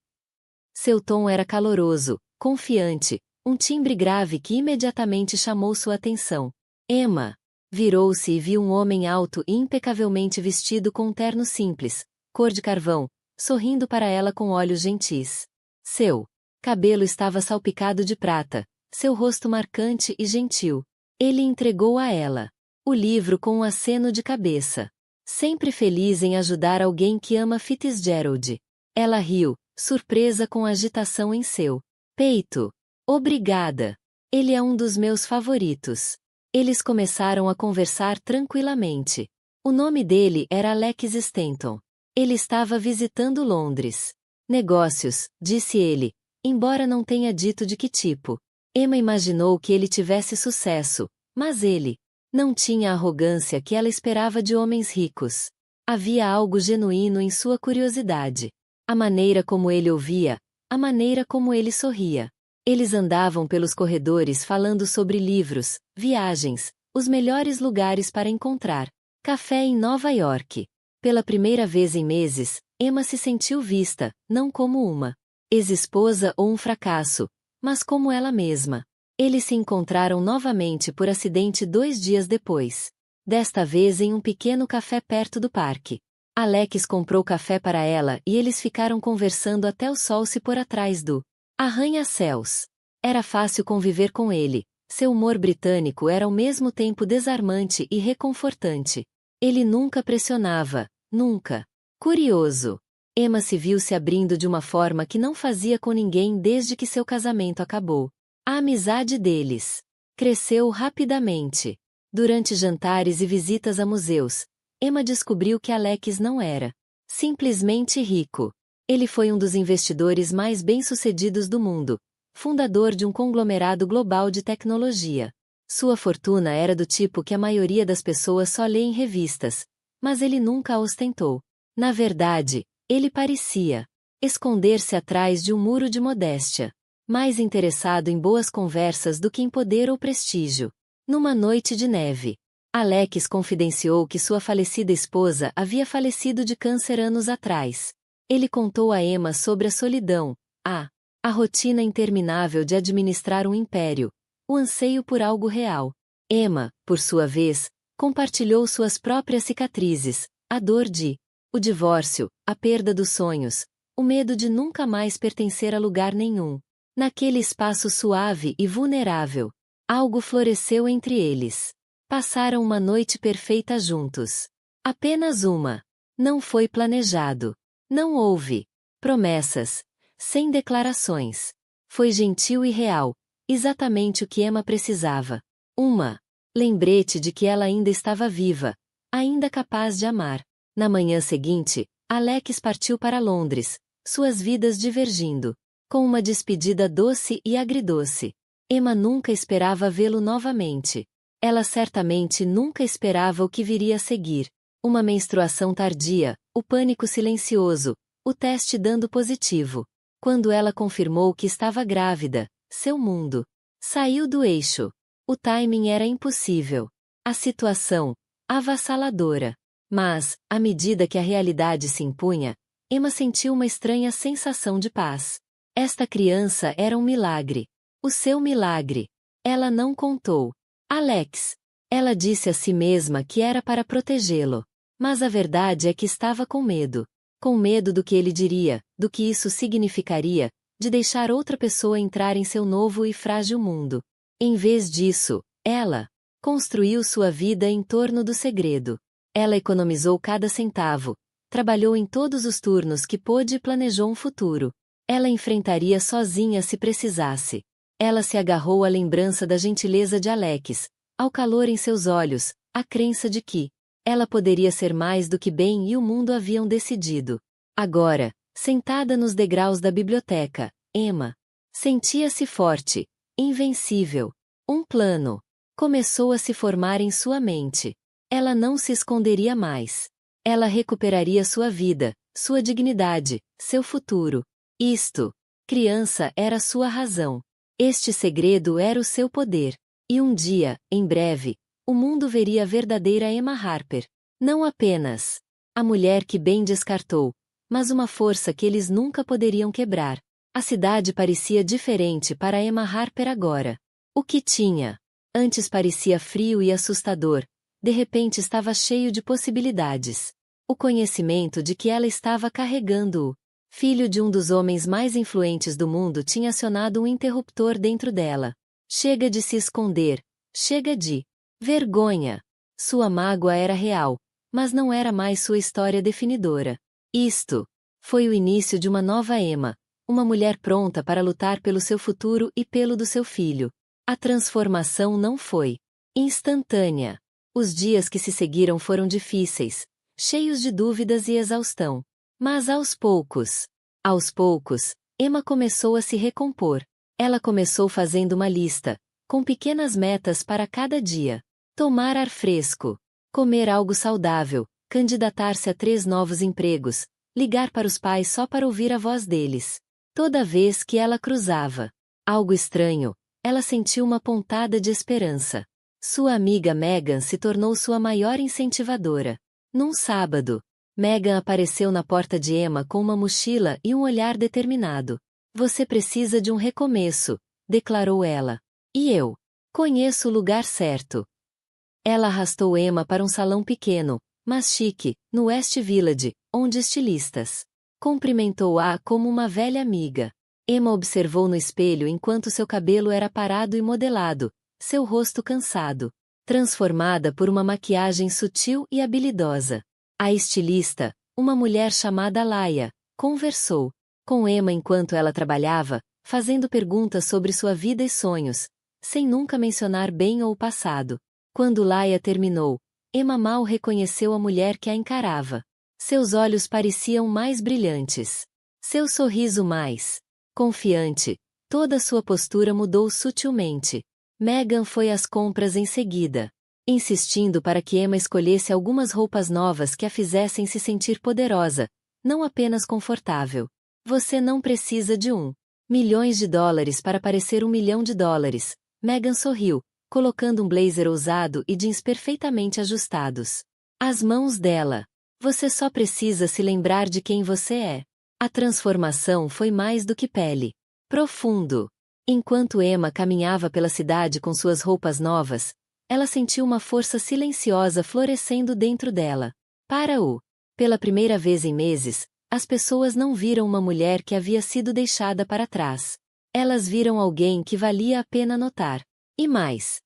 Seu tom era caloroso, confiante, um timbre grave que imediatamente chamou sua atenção. Emma virou-se e viu um homem alto e impecavelmente vestido com um terno simples, cor de carvão, sorrindo para ela com olhos gentis. Seu cabelo estava salpicado de prata, seu rosto marcante e gentil. Ele entregou a ela o livro com um aceno de cabeça. Sempre feliz em ajudar alguém que ama Fitzgerald. Ela riu, surpresa com a agitação em seu peito. Obrigada. Ele é um dos meus favoritos. Eles começaram a conversar tranquilamente. O nome dele era Alex Stanton. Ele estava visitando Londres. Negócios, disse ele, embora não tenha dito de que tipo. Emma imaginou que ele tivesse sucesso, mas ele não tinha a arrogância que ela esperava de homens ricos. Havia algo genuíno em sua curiosidade. A maneira como ele ouvia, a maneira como ele sorria. Eles andavam pelos corredores falando sobre livros, viagens, os melhores lugares para encontrar café em Nova York. Pela primeira vez em meses, Emma se sentiu vista, não como uma ex-esposa ou um fracasso, mas como ela mesma. Eles se encontraram novamente por acidente 2 dias depois. Desta vez em um pequeno café perto do parque. Alex comprou café para ela e eles ficaram conversando até o sol se pôr atrás do arranha-céus. Era fácil conviver com ele. Seu humor britânico era ao mesmo tempo desarmante e reconfortante. Ele nunca pressionava, nunca. Curioso. Emma se viu se abrindo de uma forma que não fazia com ninguém desde que seu casamento acabou. A amizade deles cresceu rapidamente. Durante jantares e visitas a museus, Emma descobriu que Alex não era simplesmente rico. Ele foi um dos investidores mais bem-sucedidos do mundo, fundador de um conglomerado global de tecnologia. Sua fortuna era do tipo que a maioria das pessoas só lê em revistas, mas ele nunca a ostentou. Na verdade, ele parecia esconder-se atrás de um muro de modéstia, mais interessado em boas conversas do que em poder ou prestígio. Numa noite de neve, Alex confidenciou que sua falecida esposa havia falecido de câncer anos atrás. Ele contou a Emma sobre a solidão, a rotina interminável de administrar um império, o anseio por algo real. Emma, por sua vez, compartilhou suas próprias cicatrizes, a dor o divórcio, a perda dos sonhos, o medo de nunca mais pertencer a lugar nenhum. Naquele espaço suave e vulnerável, algo floresceu entre eles. Passaram uma noite perfeita juntos. Apenas uma. Não foi planejado. Não houve promessas, sem declarações. Foi gentil e real, exatamente o que Emma precisava. Lembrete de que ela ainda estava viva, ainda capaz de amar. Na manhã seguinte, Alex partiu para Londres, suas vidas divergindo, com uma despedida doce e agridoce. Emma nunca esperava vê-lo novamente. Ela certamente nunca esperava o que viria a seguir. Uma menstruação tardia, o pânico silencioso, o teste dando positivo. Quando ela confirmou que estava grávida, seu mundo saiu do eixo. O timing era impossível. A situação, avassaladora. Mas, à medida que a realidade se impunha, Emma sentiu uma estranha sensação de paz. Esta criança era um milagre. O seu milagre. Ela não contou. Alex. Ela disse a si mesma que era para protegê-lo. Mas a verdade é que estava com medo. Com medo do que ele diria, do que isso significaria, de deixar outra pessoa entrar em seu novo e frágil mundo. Em vez disso, ela construiu sua vida em torno do segredo. Ela economizou cada centavo, trabalhou em todos os turnos que pôde e planejou um futuro. Ela enfrentaria sozinha se precisasse. Ela se agarrou à lembrança da gentileza de Alex, ao calor em seus olhos, à crença de que ela poderia ser mais do que bem e o mundo haviam decidido. Agora, sentada nos degraus da biblioteca, Emma sentia-se forte, invencível. Um plano começou a se formar em sua mente. Ela não se esconderia mais. Ela recuperaria sua vida, sua dignidade, seu futuro. Criança era sua razão. Este segredo era o seu poder. E um dia, em breve, o mundo veria a verdadeira Emma Harper. Não apenas a mulher que Ben descartou, mas uma força que eles nunca poderiam quebrar. A cidade parecia diferente para Emma Harper agora. O que tinha antes parecia frio e assustador, de repente estava cheio de possibilidades. O conhecimento de que ela estava carregando o filho de um dos homens mais influentes do mundo tinha acionado um interruptor dentro dela. Chega de se esconder. Chega de vergonha. Sua mágoa era real, mas não era mais sua história definidora. Isto foi o início de uma nova Emma, uma mulher pronta para lutar pelo seu futuro e pelo do seu filho. A transformação não foi instantânea. Os dias que se seguiram foram difíceis, cheios de dúvidas e exaustão. Mas aos poucos, Emma começou a se recompor. Ela começou fazendo uma lista, com pequenas metas para cada dia. Tomar ar fresco, comer algo saudável, candidatar-se a 3 novos empregos, ligar para os pais só para ouvir a voz deles. Toda vez que ela cruzava algo estranho, ela sentiu uma pontada de esperança. Sua amiga Megan se tornou sua maior incentivadora. Num sábado, Megan apareceu na porta de Emma com uma mochila e um olhar determinado. Você precisa de um recomeço, declarou ela. E eu conheço o lugar certo. Ela arrastou Emma para um salão pequeno, mas chique, no West Village, onde estilistas. Cumprimentou-a como uma velha amiga. Emma observou no espelho enquanto seu cabelo era parado e modelado, seu rosto cansado, transformada por uma maquiagem sutil e habilidosa. A estilista, uma mulher chamada Laia, conversou com Emma enquanto ela trabalhava, fazendo perguntas sobre sua vida e sonhos, sem nunca mencionar bem ou o passado. Quando Laia terminou, Emma mal reconheceu a mulher que a encarava. Seus olhos pareciam mais brilhantes. Seu sorriso mais confiante. Toda sua postura mudou sutilmente. Megan foi às compras em seguida, insistindo para que Emma escolhesse algumas roupas novas que a fizessem se sentir poderosa, não apenas confortável. Você não precisa de US$ 1.000.000 para parecer US$ 1.000.000. Megan sorriu, colocando um blazer ousado e jeans perfeitamente ajustados. As mãos dela. Você só precisa se lembrar de quem você é. A transformação foi mais do que pele. Profundo. Enquanto Emma caminhava pela cidade com suas roupas novas, ela sentiu uma força silenciosa florescendo dentro dela. Pela primeira vez em meses, as pessoas não viram uma mulher que havia sido deixada para trás. Elas viram alguém que valia a pena notar. E mais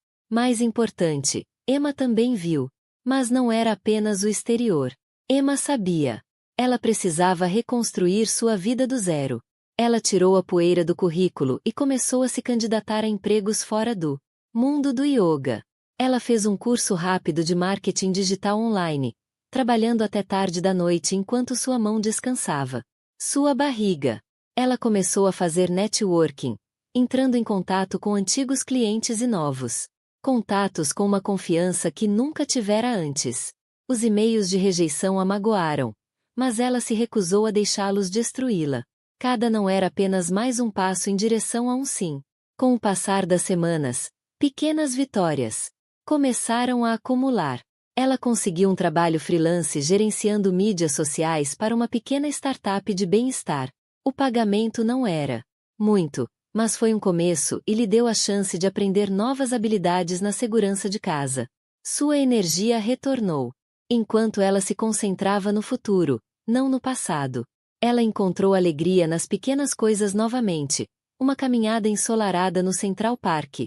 importante, Emma também viu. Mas não era apenas o exterior. Emma sabia. Ela precisava reconstruir sua vida do zero. Ela tirou a poeira do currículo e começou a se candidatar a empregos fora do mundo do yoga. Ela fez um curso rápido de marketing digital online, trabalhando até tarde da noite enquanto sua mão descansava. Sua barriga. Ela começou a fazer networking, entrando em contato com antigos clientes e novos contatos com uma confiança que nunca tivera antes. Os e-mails de rejeição a magoaram, mas ela se recusou a deixá-los destruí-la. Cada não era apenas mais um passo em direção a um sim. Com o passar das semanas, pequenas vitórias começaram a acumular. Ela conseguiu um trabalho freelance gerenciando mídias sociais para uma pequena startup de bem-estar. O pagamento não era muito, mas foi um começo e lhe deu a chance de aprender novas habilidades na segurança de casa. Sua energia retornou. Enquanto ela se concentrava no futuro, não no passado. Ela encontrou alegria nas pequenas coisas novamente. Uma caminhada ensolarada no Central Park,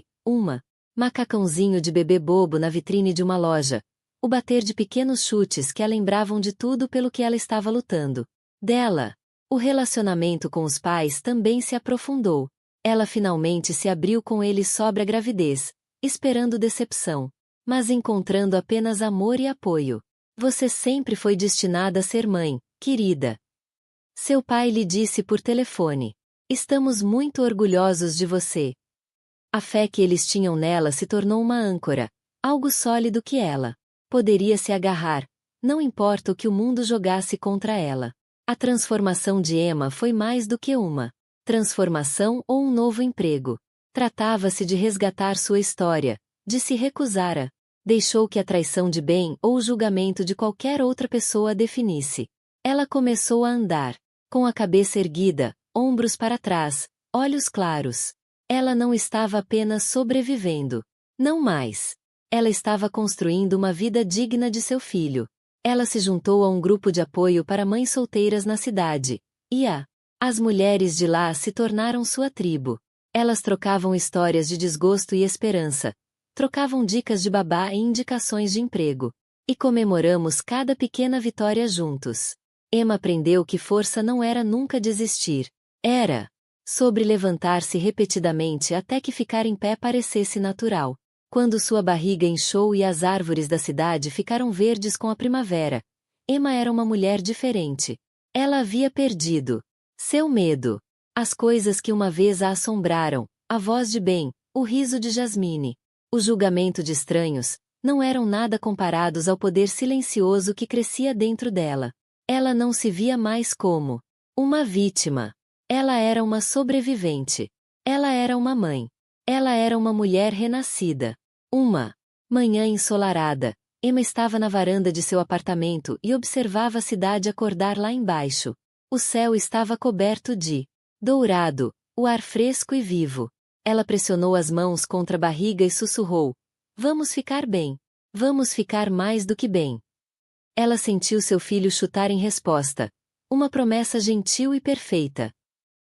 macacãozinho de bebê bobo na vitrine de uma loja, o bater de pequenos chutes que a lembravam de tudo pelo que ela estava lutando. Dela. O relacionamento com os pais também se aprofundou. Ela finalmente se abriu com eles sobre a gravidez, esperando decepção, mas encontrando apenas amor e apoio. Você sempre foi destinada a ser mãe, querida. Seu pai lhe disse por telefone. Estamos muito orgulhosos de você. A fé que eles tinham nela se tornou uma âncora, algo sólido que ela poderia se agarrar, não importa o que o mundo jogasse contra ela. A transformação de Emma foi mais do que uma transformação ou um novo emprego. Tratava-se de resgatar sua história, de se recusar a deixou que a traição de Ben ou o julgamento de qualquer outra pessoa a definisse. Ela começou a andar, com a cabeça erguida, ombros para trás, olhos claros. Ela não estava apenas sobrevivendo. Não mais. Ela estava construindo uma vida digna de seu filho. Ela se juntou a um grupo de apoio para mães solteiras na cidade, e as mulheres de lá se tornaram sua tribo. Elas trocavam histórias de desgosto e esperança, trocavam dicas de babá e indicações de emprego. E comemoramos cada pequena vitória juntos. Emma aprendeu que força não era nunca desistir. Era sobre levantar-se repetidamente até que ficar em pé parecesse natural. Quando sua barriga inchou e as árvores da cidade ficaram verdes com a primavera, Emma era uma mulher diferente. Ela havia perdido seu medo. As coisas que uma vez a assombraram, a voz de Ben, o riso de Jasmine, o julgamento de estranhos, não eram nada comparados ao poder silencioso que crescia dentro dela. Ela não se via mais como uma vítima. Ela era uma sobrevivente. Ela era uma mãe. Ela era uma mulher renascida. Uma manhã ensolarada, Emma estava na varanda de seu apartamento e observava a cidade acordar lá embaixo. O céu estava coberto de dourado, o ar fresco e vivo. Ela pressionou as mãos contra a barriga e sussurrou: "Vamos ficar bem. Vamos ficar mais do que bem." Ela sentiu seu filho chutar em resposta. Uma promessa gentil e perfeita.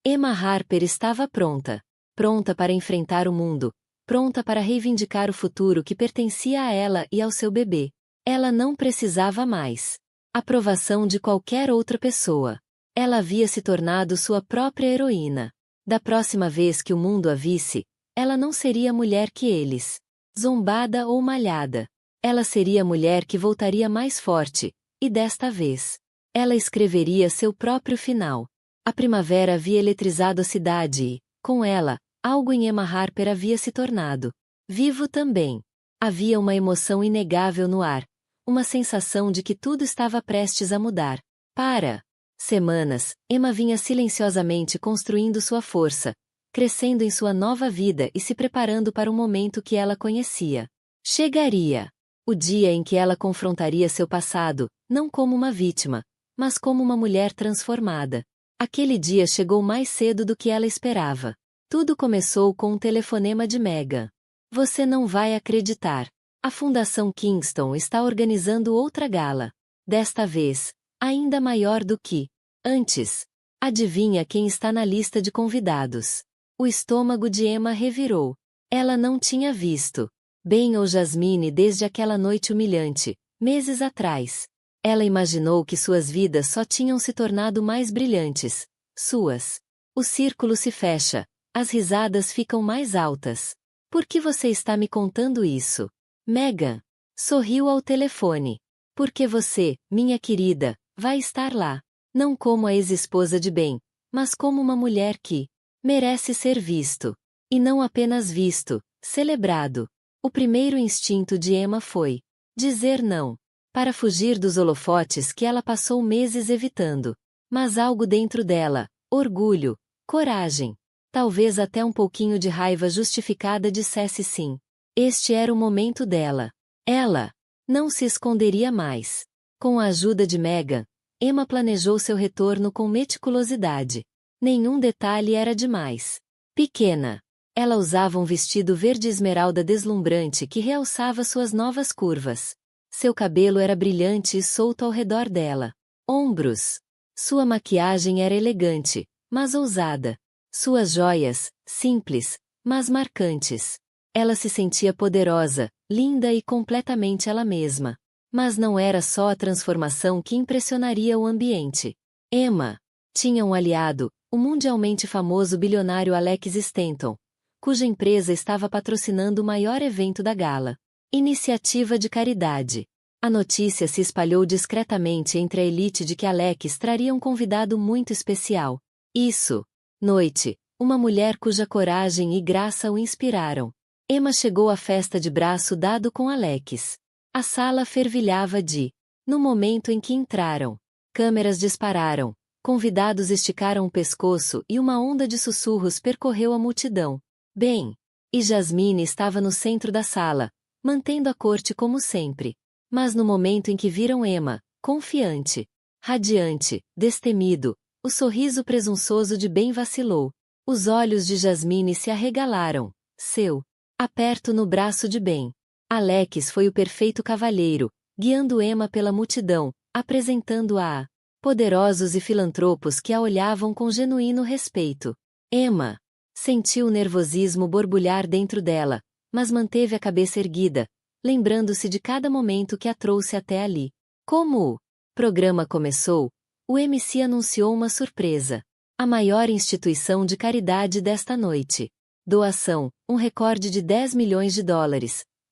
Emma Harper estava pronta. Pronta para enfrentar o mundo. Pronta para reivindicar o futuro que pertencia a ela e ao seu bebê. Ela não precisava mais aprovação de qualquer outra pessoa. Ela havia se tornado sua própria heroína. Da próxima vez que o mundo a visse, ela não seria a mulher que eles, zombada ou malhada. Ela seria a mulher que voltaria mais forte, e desta vez, ela escreveria seu próprio final. A primavera havia eletrizado a cidade e, com ela, algo em Emma Harper havia se tornado vivo também. Havia uma emoção inegável no ar, uma sensação de que tudo estava prestes a mudar. Para semanas, Emma vinha silenciosamente construindo sua força, crescendo em sua nova vida e se preparando para um momento que ela conhecia. Chegaria o dia em que ela confrontaria seu passado, não como uma vítima, mas como uma mulher transformada. Aquele dia chegou mais cedo do que ela esperava. Tudo começou com um telefonema de Megan. Você não vai acreditar. A Fundação Kingston está organizando outra gala. Desta vez, ainda maior do que antes. Adivinha quem está na lista de convidados? O estômago de Emma revirou. Ela não tinha visto Ben ou Jasmine desde aquela noite humilhante, meses atrás. Ela imaginou que suas vidas só tinham se tornado mais brilhantes. Suas. O círculo se fecha. As risadas ficam mais altas. Por que você está me contando isso? Megan sorriu ao telefone. Porque você, minha querida, vai estar lá. Não como a ex-esposa de Ben, mas como uma mulher que merece ser visto. E não apenas visto, celebrado. O primeiro instinto de Emma foi dizer não, para fugir dos holofotes que ela passou meses evitando. Mas algo dentro dela, orgulho, coragem, talvez até um pouquinho de raiva justificada dissesse sim. Este era o momento dela. Ela não se esconderia mais. Com a ajuda de Megan, Emma planejou seu retorno com meticulosidade. Nenhum detalhe era demais. Pequena. Ela usava um vestido verde esmeralda deslumbrante que realçava suas novas curvas. Seu cabelo era brilhante e solto ao redor dela. Ombros. Sua maquiagem era elegante, mas ousada. Suas joias, simples, mas marcantes. Ela se sentia poderosa, linda e completamente ela mesma. Mas não era só a transformação que impressionaria o ambiente. Emma tinha um aliado, o mundialmente famoso bilionário Alex Stanton, cuja empresa estava patrocinando o maior evento da gala. Iniciativa de caridade. A notícia se espalhou discretamente entre a elite de que Alex traria um convidado muito especial. Isso. Noite. Uma mulher cuja coragem e graça o inspiraram. Emma chegou à festa de braço dado com Alex. A sala fervilhava no momento em que entraram. Câmeras dispararam. Convidados esticaram o pescoço e uma onda de sussurros percorreu a multidão. Ben e Jasmine estava no centro da sala, mantendo a corte como sempre. Mas no momento em que viram Emma, confiante, radiante, destemido, o sorriso presunçoso de Ben vacilou. Os olhos de Jasmine se arregalaram. Seu aperto no braço de Ben. Alex foi o perfeito cavalheiro, guiando Emma pela multidão, apresentando-a a poderosos e filantropos que a olhavam com genuíno respeito. Emma sentiu o nervosismo borbulhar dentro dela, mas manteve a cabeça erguida, lembrando-se de cada momento que a trouxe até ali. Como o programa começou, o MC anunciou uma surpresa. A maior instituição de caridade desta noite. Doação, um recorde de $10 milhões,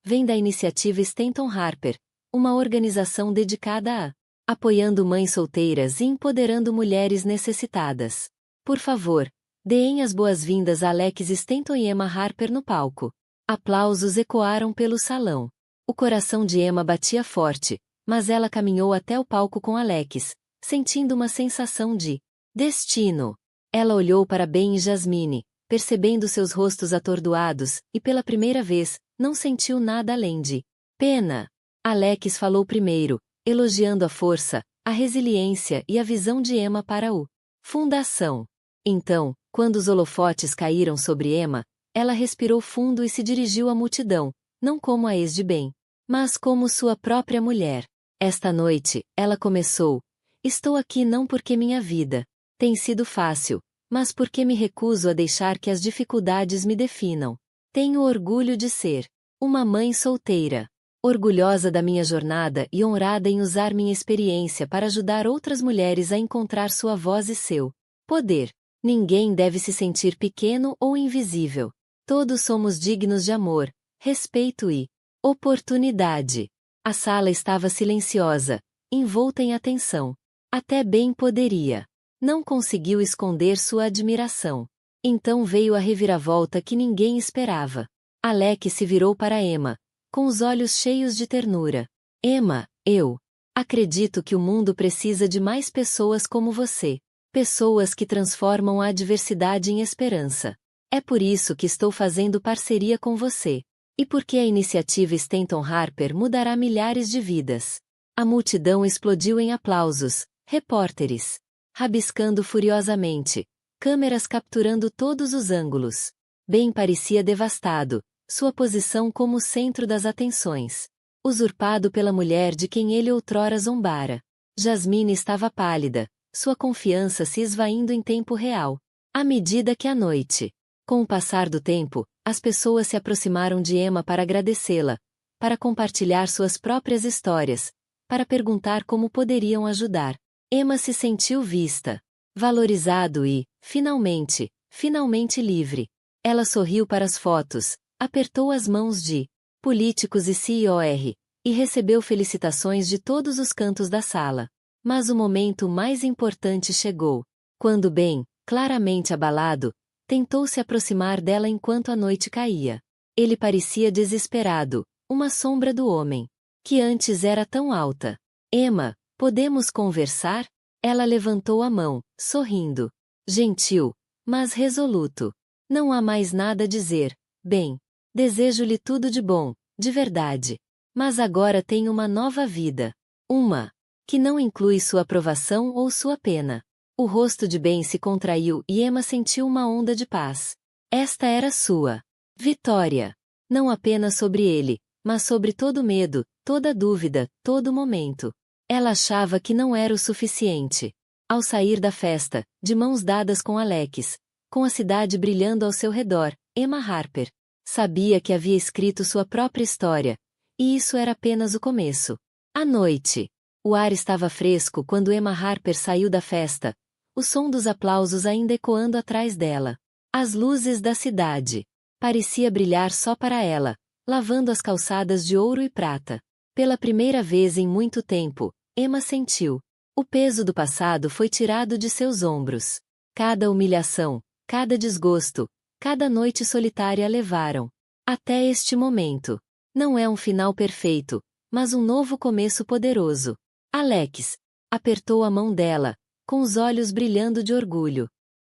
vem da iniciativa Stanton Harper, uma organização dedicada a apoiando mães solteiras e empoderando mulheres necessitadas. Por favor, deem as boas-vindas a Alex Stanton e Emma Harper no palco. Aplausos ecoaram pelo salão. O coração de Emma batia forte, mas ela caminhou até o palco com Alex, sentindo uma sensação de destino. Ela olhou para Ben e Jasmine, percebendo seus rostos atordoados, e pela primeira vez, não sentiu nada além de pena. Alex falou primeiro, elogiando a força, a resiliência e a visão de Emma para o Fundação. Então, quando os holofotes caíram sobre Emma, ela respirou fundo e se dirigiu à multidão, não como a ex de Ben, mas como sua própria mulher. Esta noite, ela começou. Estou aqui não porque minha vida tem sido fácil, mas porque me recuso a deixar que as dificuldades me definam. Tenho orgulho de ser uma mãe solteira, orgulhosa da minha jornada e honrada em usar minha experiência para ajudar outras mulheres a encontrar sua voz e seu poder. Ninguém deve se sentir pequeno ou invisível. Todos somos dignos de amor, respeito e oportunidade. A sala estava silenciosa, envolta em atenção. Até bem poderia. Não conseguiu esconder sua admiração. Então veio a reviravolta que ninguém esperava. Alec se virou para Emma, com os olhos cheios de ternura. Emma, eu acredito que o mundo precisa de mais pessoas como você. Pessoas que transformam a adversidade em esperança. É por isso que estou fazendo parceria com você. E porque a iniciativa Stanton Harper mudará milhares de vidas. A multidão explodiu em aplausos, repórteres rabiscando furiosamente, câmeras capturando todos os ângulos. Ben parecia devastado, sua posição como o centro das atenções. Usurpado pela mulher de quem ele outrora zombara. Jasmine estava pálida, sua confiança se esvaindo em tempo real. À medida que a noite. Com o passar do tempo, as pessoas se aproximaram de Emma para agradecê-la, para compartilhar suas próprias histórias, para perguntar como poderiam ajudar. Emma se sentiu vista, valorizado e, finalmente livre. Ela sorriu para as fotos, apertou as mãos de políticos e CEOR, e recebeu felicitações de todos os cantos da sala. Mas o momento mais importante chegou, quando Ben, claramente abalado, tentou se aproximar dela enquanto a noite caía. Ele parecia desesperado, uma sombra do homem, que antes era tão alta. Emma, podemos conversar? Ela levantou a mão, sorrindo. Gentil, mas resoluto. Não há mais nada a dizer, Ben. Desejo-lhe tudo de bom, de verdade. Mas agora tenho uma nova vida. Uma que não inclui sua aprovação ou sua pena. O rosto de Ben se contraiu e Emma sentiu uma onda de paz. Esta era sua vitória. Não apenas sobre ele, mas sobre todo medo, toda dúvida, todo momento. Ela achava que não era o suficiente. Ao sair da festa, de mãos dadas com Alex, com a cidade brilhando ao seu redor, Emma Harper sabia que havia escrito sua própria história, e isso era apenas o começo. À noite. O ar estava fresco quando Emma Harper saiu da festa, o som dos aplausos ainda ecoando atrás dela. As luzes da cidade parecia brilhar só para ela, lavando as calçadas de ouro e prata. Pela primeira vez em muito tempo, Emma sentiu. O peso do passado foi tirado de seus ombros. Cada humilhação, cada desgosto, cada noite solitária a levaram. Até este momento. Não é um final perfeito, mas um novo começo poderoso. Alex apertou a mão dela, com os olhos brilhando de orgulho.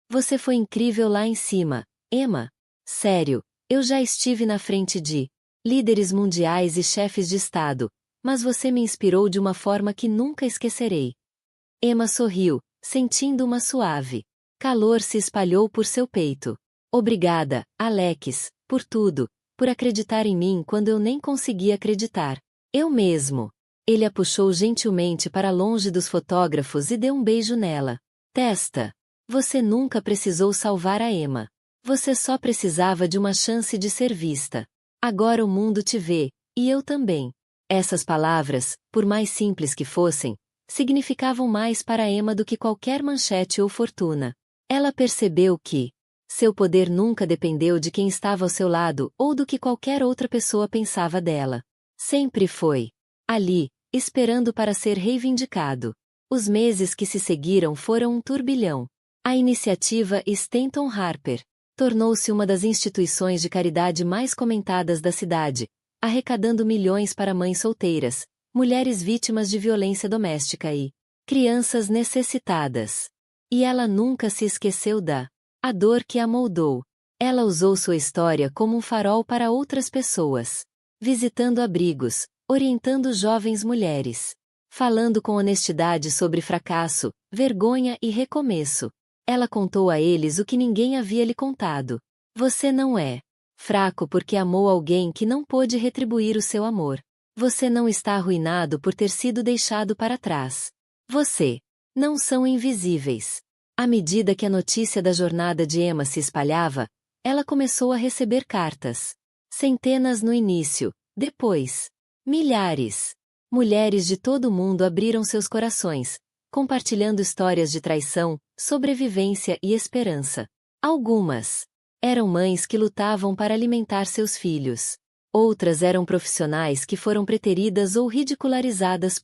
Você foi incrível lá em cima, Emma. Sério, eu já estive na frente de líderes mundiais e chefes de Estado, mas você me inspirou de uma forma que nunca esquecerei. Emma sorriu, sentindo uma suave calor se espalhou por seu peito. Obrigada, Alex, por tudo, por acreditar em mim quando eu nem conseguia acreditar. Eu mesmo. Ele a puxou gentilmente para longe dos fotógrafos e deu um beijo nela. Testa. Você nunca precisou salvar a Emma. Você só precisava de uma chance de ser vista. Agora o mundo te vê, e eu também. Essas palavras, por mais simples que fossem, significavam mais para Emma do que qualquer manchete ou fortuna. Ela percebeu que seu poder nunca dependeu de quem estava ao seu lado ou do que qualquer outra pessoa pensava dela. Sempre foi ali, esperando para ser reivindicado. Os meses que se seguiram foram um turbilhão. A iniciativa Stanton Harper tornou-se uma das instituições de caridade mais comentadas da cidade, arrecadando milhões para mães solteiras, mulheres vítimas de violência doméstica e crianças necessitadas. E ela nunca se esqueceu da a dor que a moldou. Ela usou sua história como um farol para outras pessoas, visitando abrigos, orientando jovens mulheres, falando com honestidade sobre fracasso, vergonha e recomeço. Ela contou a eles o que ninguém havia lhe contado. Você não é fraco porque amou alguém que não pôde retribuir o seu amor. Você não está arruinado por ter sido deixado para trás. Você não são invisíveis. À medida que a notícia da jornada de Emma se espalhava, ela começou a receber cartas. Centenas no início, depois, milhares. Mulheres de todo o mundo abriram seus corações, compartilhando histórias de traição, sobrevivência e esperança. Algumas eram mães que lutavam para alimentar seus filhos. Outras eram profissionais que foram preteridas ou ridicularizadas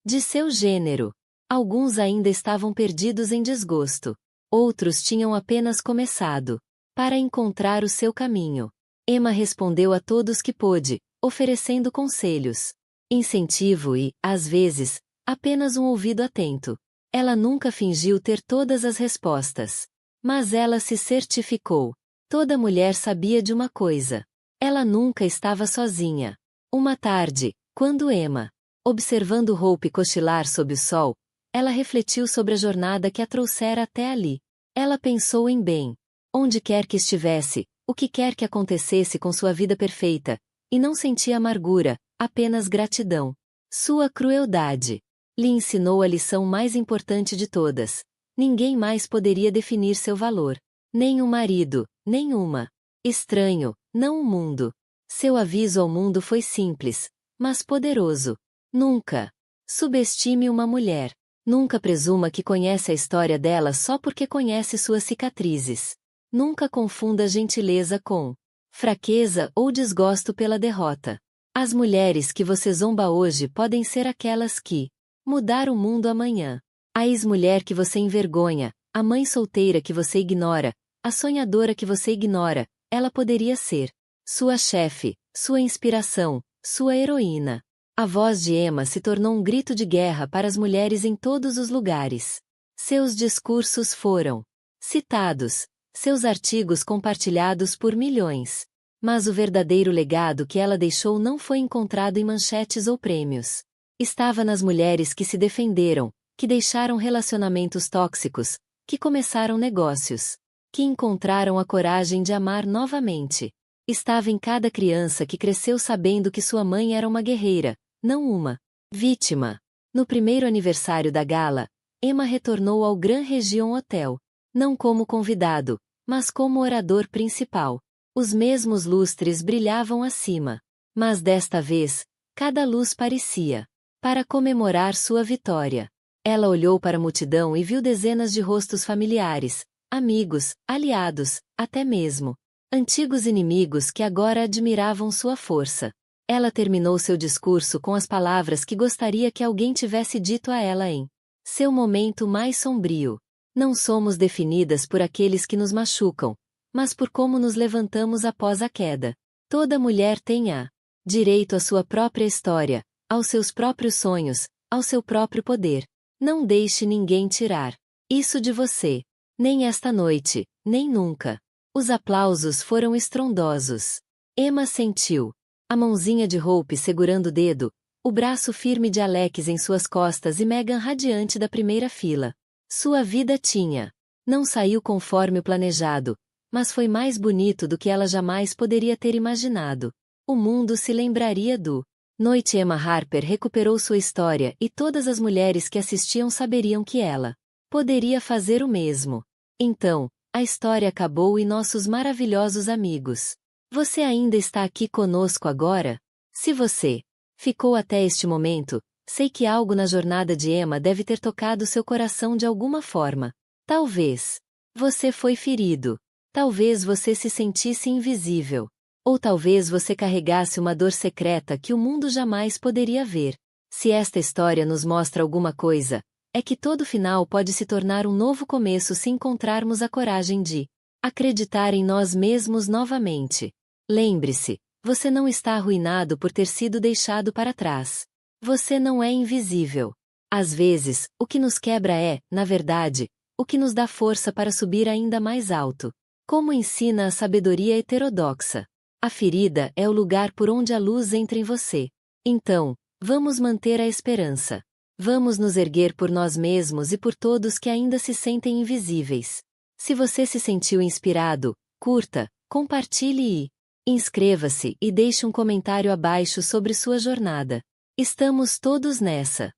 de seu gênero. Alguns ainda estavam perdidos em desgosto. Outros tinham apenas começado para encontrar o seu caminho. Emma respondeu a todos que pôde, oferecendo conselhos, incentivo e, às vezes, apenas um ouvido atento. Ela nunca fingiu ter todas as respostas. Mas ela se certificou. Toda mulher sabia de uma coisa. Ela nunca estava sozinha. Uma tarde, quando Emma, observando Hope cochilar sob o sol, ela refletiu sobre a jornada que a trouxera até ali. Ela pensou em Ben. Onde quer que estivesse, o que quer que acontecesse com sua vida perfeita, e não sentia amargura, apenas gratidão. Sua crueldade lhe ensinou a lição mais importante de todas. Ninguém mais poderia definir seu valor. Nem um marido, nem uma estranho, não o mundo. Seu aviso ao mundo foi simples, mas poderoso. Nunca subestime uma mulher. Nunca presuma que conhece a história dela só porque conhece suas cicatrizes. Nunca confunda gentileza com fraqueza ou desgosto pela derrota. As mulheres que você zomba hoje podem ser aquelas que mudar o mundo amanhã. A ex-mulher que você envergonha, a mãe solteira que você ignora, a sonhadora que você ignora, ela poderia ser sua chefe, sua inspiração, sua heroína. A voz de Emma se tornou um grito de guerra para as mulheres em todos os lugares. Seus discursos foram citados, seus artigos compartilhados por milhões. Mas o verdadeiro legado que ela deixou não foi encontrado em manchetes ou prêmios. Estava nas mulheres que se defenderam, que deixaram relacionamentos tóxicos, que começaram negócios, que encontraram a coragem de amar novamente. Estava em cada criança que cresceu sabendo que sua mãe era uma guerreira, não uma vítima. No primeiro aniversário da gala, Emma retornou ao Grand Region Hotel, não como convidado, mas como orador principal. Os mesmos lustres brilhavam acima. Mas desta vez, cada luz parecia para comemorar sua vitória. Ela olhou para a multidão e viu dezenas de rostos familiares, amigos, aliados, até mesmo antigos inimigos que agora admiravam sua força. Ela terminou seu discurso com as palavras que gostaria que alguém tivesse dito a ela em seu momento mais sombrio. Não somos definidas por aqueles que nos machucam, mas por como nos levantamos após a queda. Toda mulher tem direito à sua própria história, aos seus próprios sonhos, ao seu próprio poder. Não deixe ninguém tirar isso de você. Nem esta noite, nem nunca. Os aplausos foram estrondosos. Emma sentiu a mãozinha de Hope segurando o dedo, o braço firme de Alex em suas costas e Megan radiante da primeira fila. Sua vida não saiu conforme o planejado, mas foi mais bonito do que ela jamais poderia ter imaginado. O mundo se lembraria do noite. Emma Harper recuperou sua história e todas as mulheres que assistiam saberiam que ela poderia fazer o mesmo. Então, a história acabou e nossos maravilhosos amigos. Você ainda está aqui conosco agora? Se você ficou até este momento, sei que algo na jornada de Emma deve ter tocado seu coração de alguma forma. Talvez você foi ferido. Talvez você se sentisse invisível. Ou talvez você carregasse uma dor secreta que o mundo jamais poderia ver. Se esta história nos mostra alguma coisa, é que todo final pode se tornar um novo começo se encontrarmos a coragem de acreditar em nós mesmos novamente. Lembre-se, você não está arruinado por ter sido deixado para trás. Você não é invisível. Às vezes, o que nos quebra é, na verdade, o que nos dá força para subir ainda mais alto. Como ensina a sabedoria heterodoxa, a ferida é o lugar por onde a luz entra em você. Então, vamos manter a esperança. Vamos nos erguer por nós mesmos e por todos que ainda se sentem invisíveis. Se você se sentiu inspirado, curta, compartilhe e Inscreva-se e deixe um comentário abaixo sobre sua jornada. Estamos todos nessa.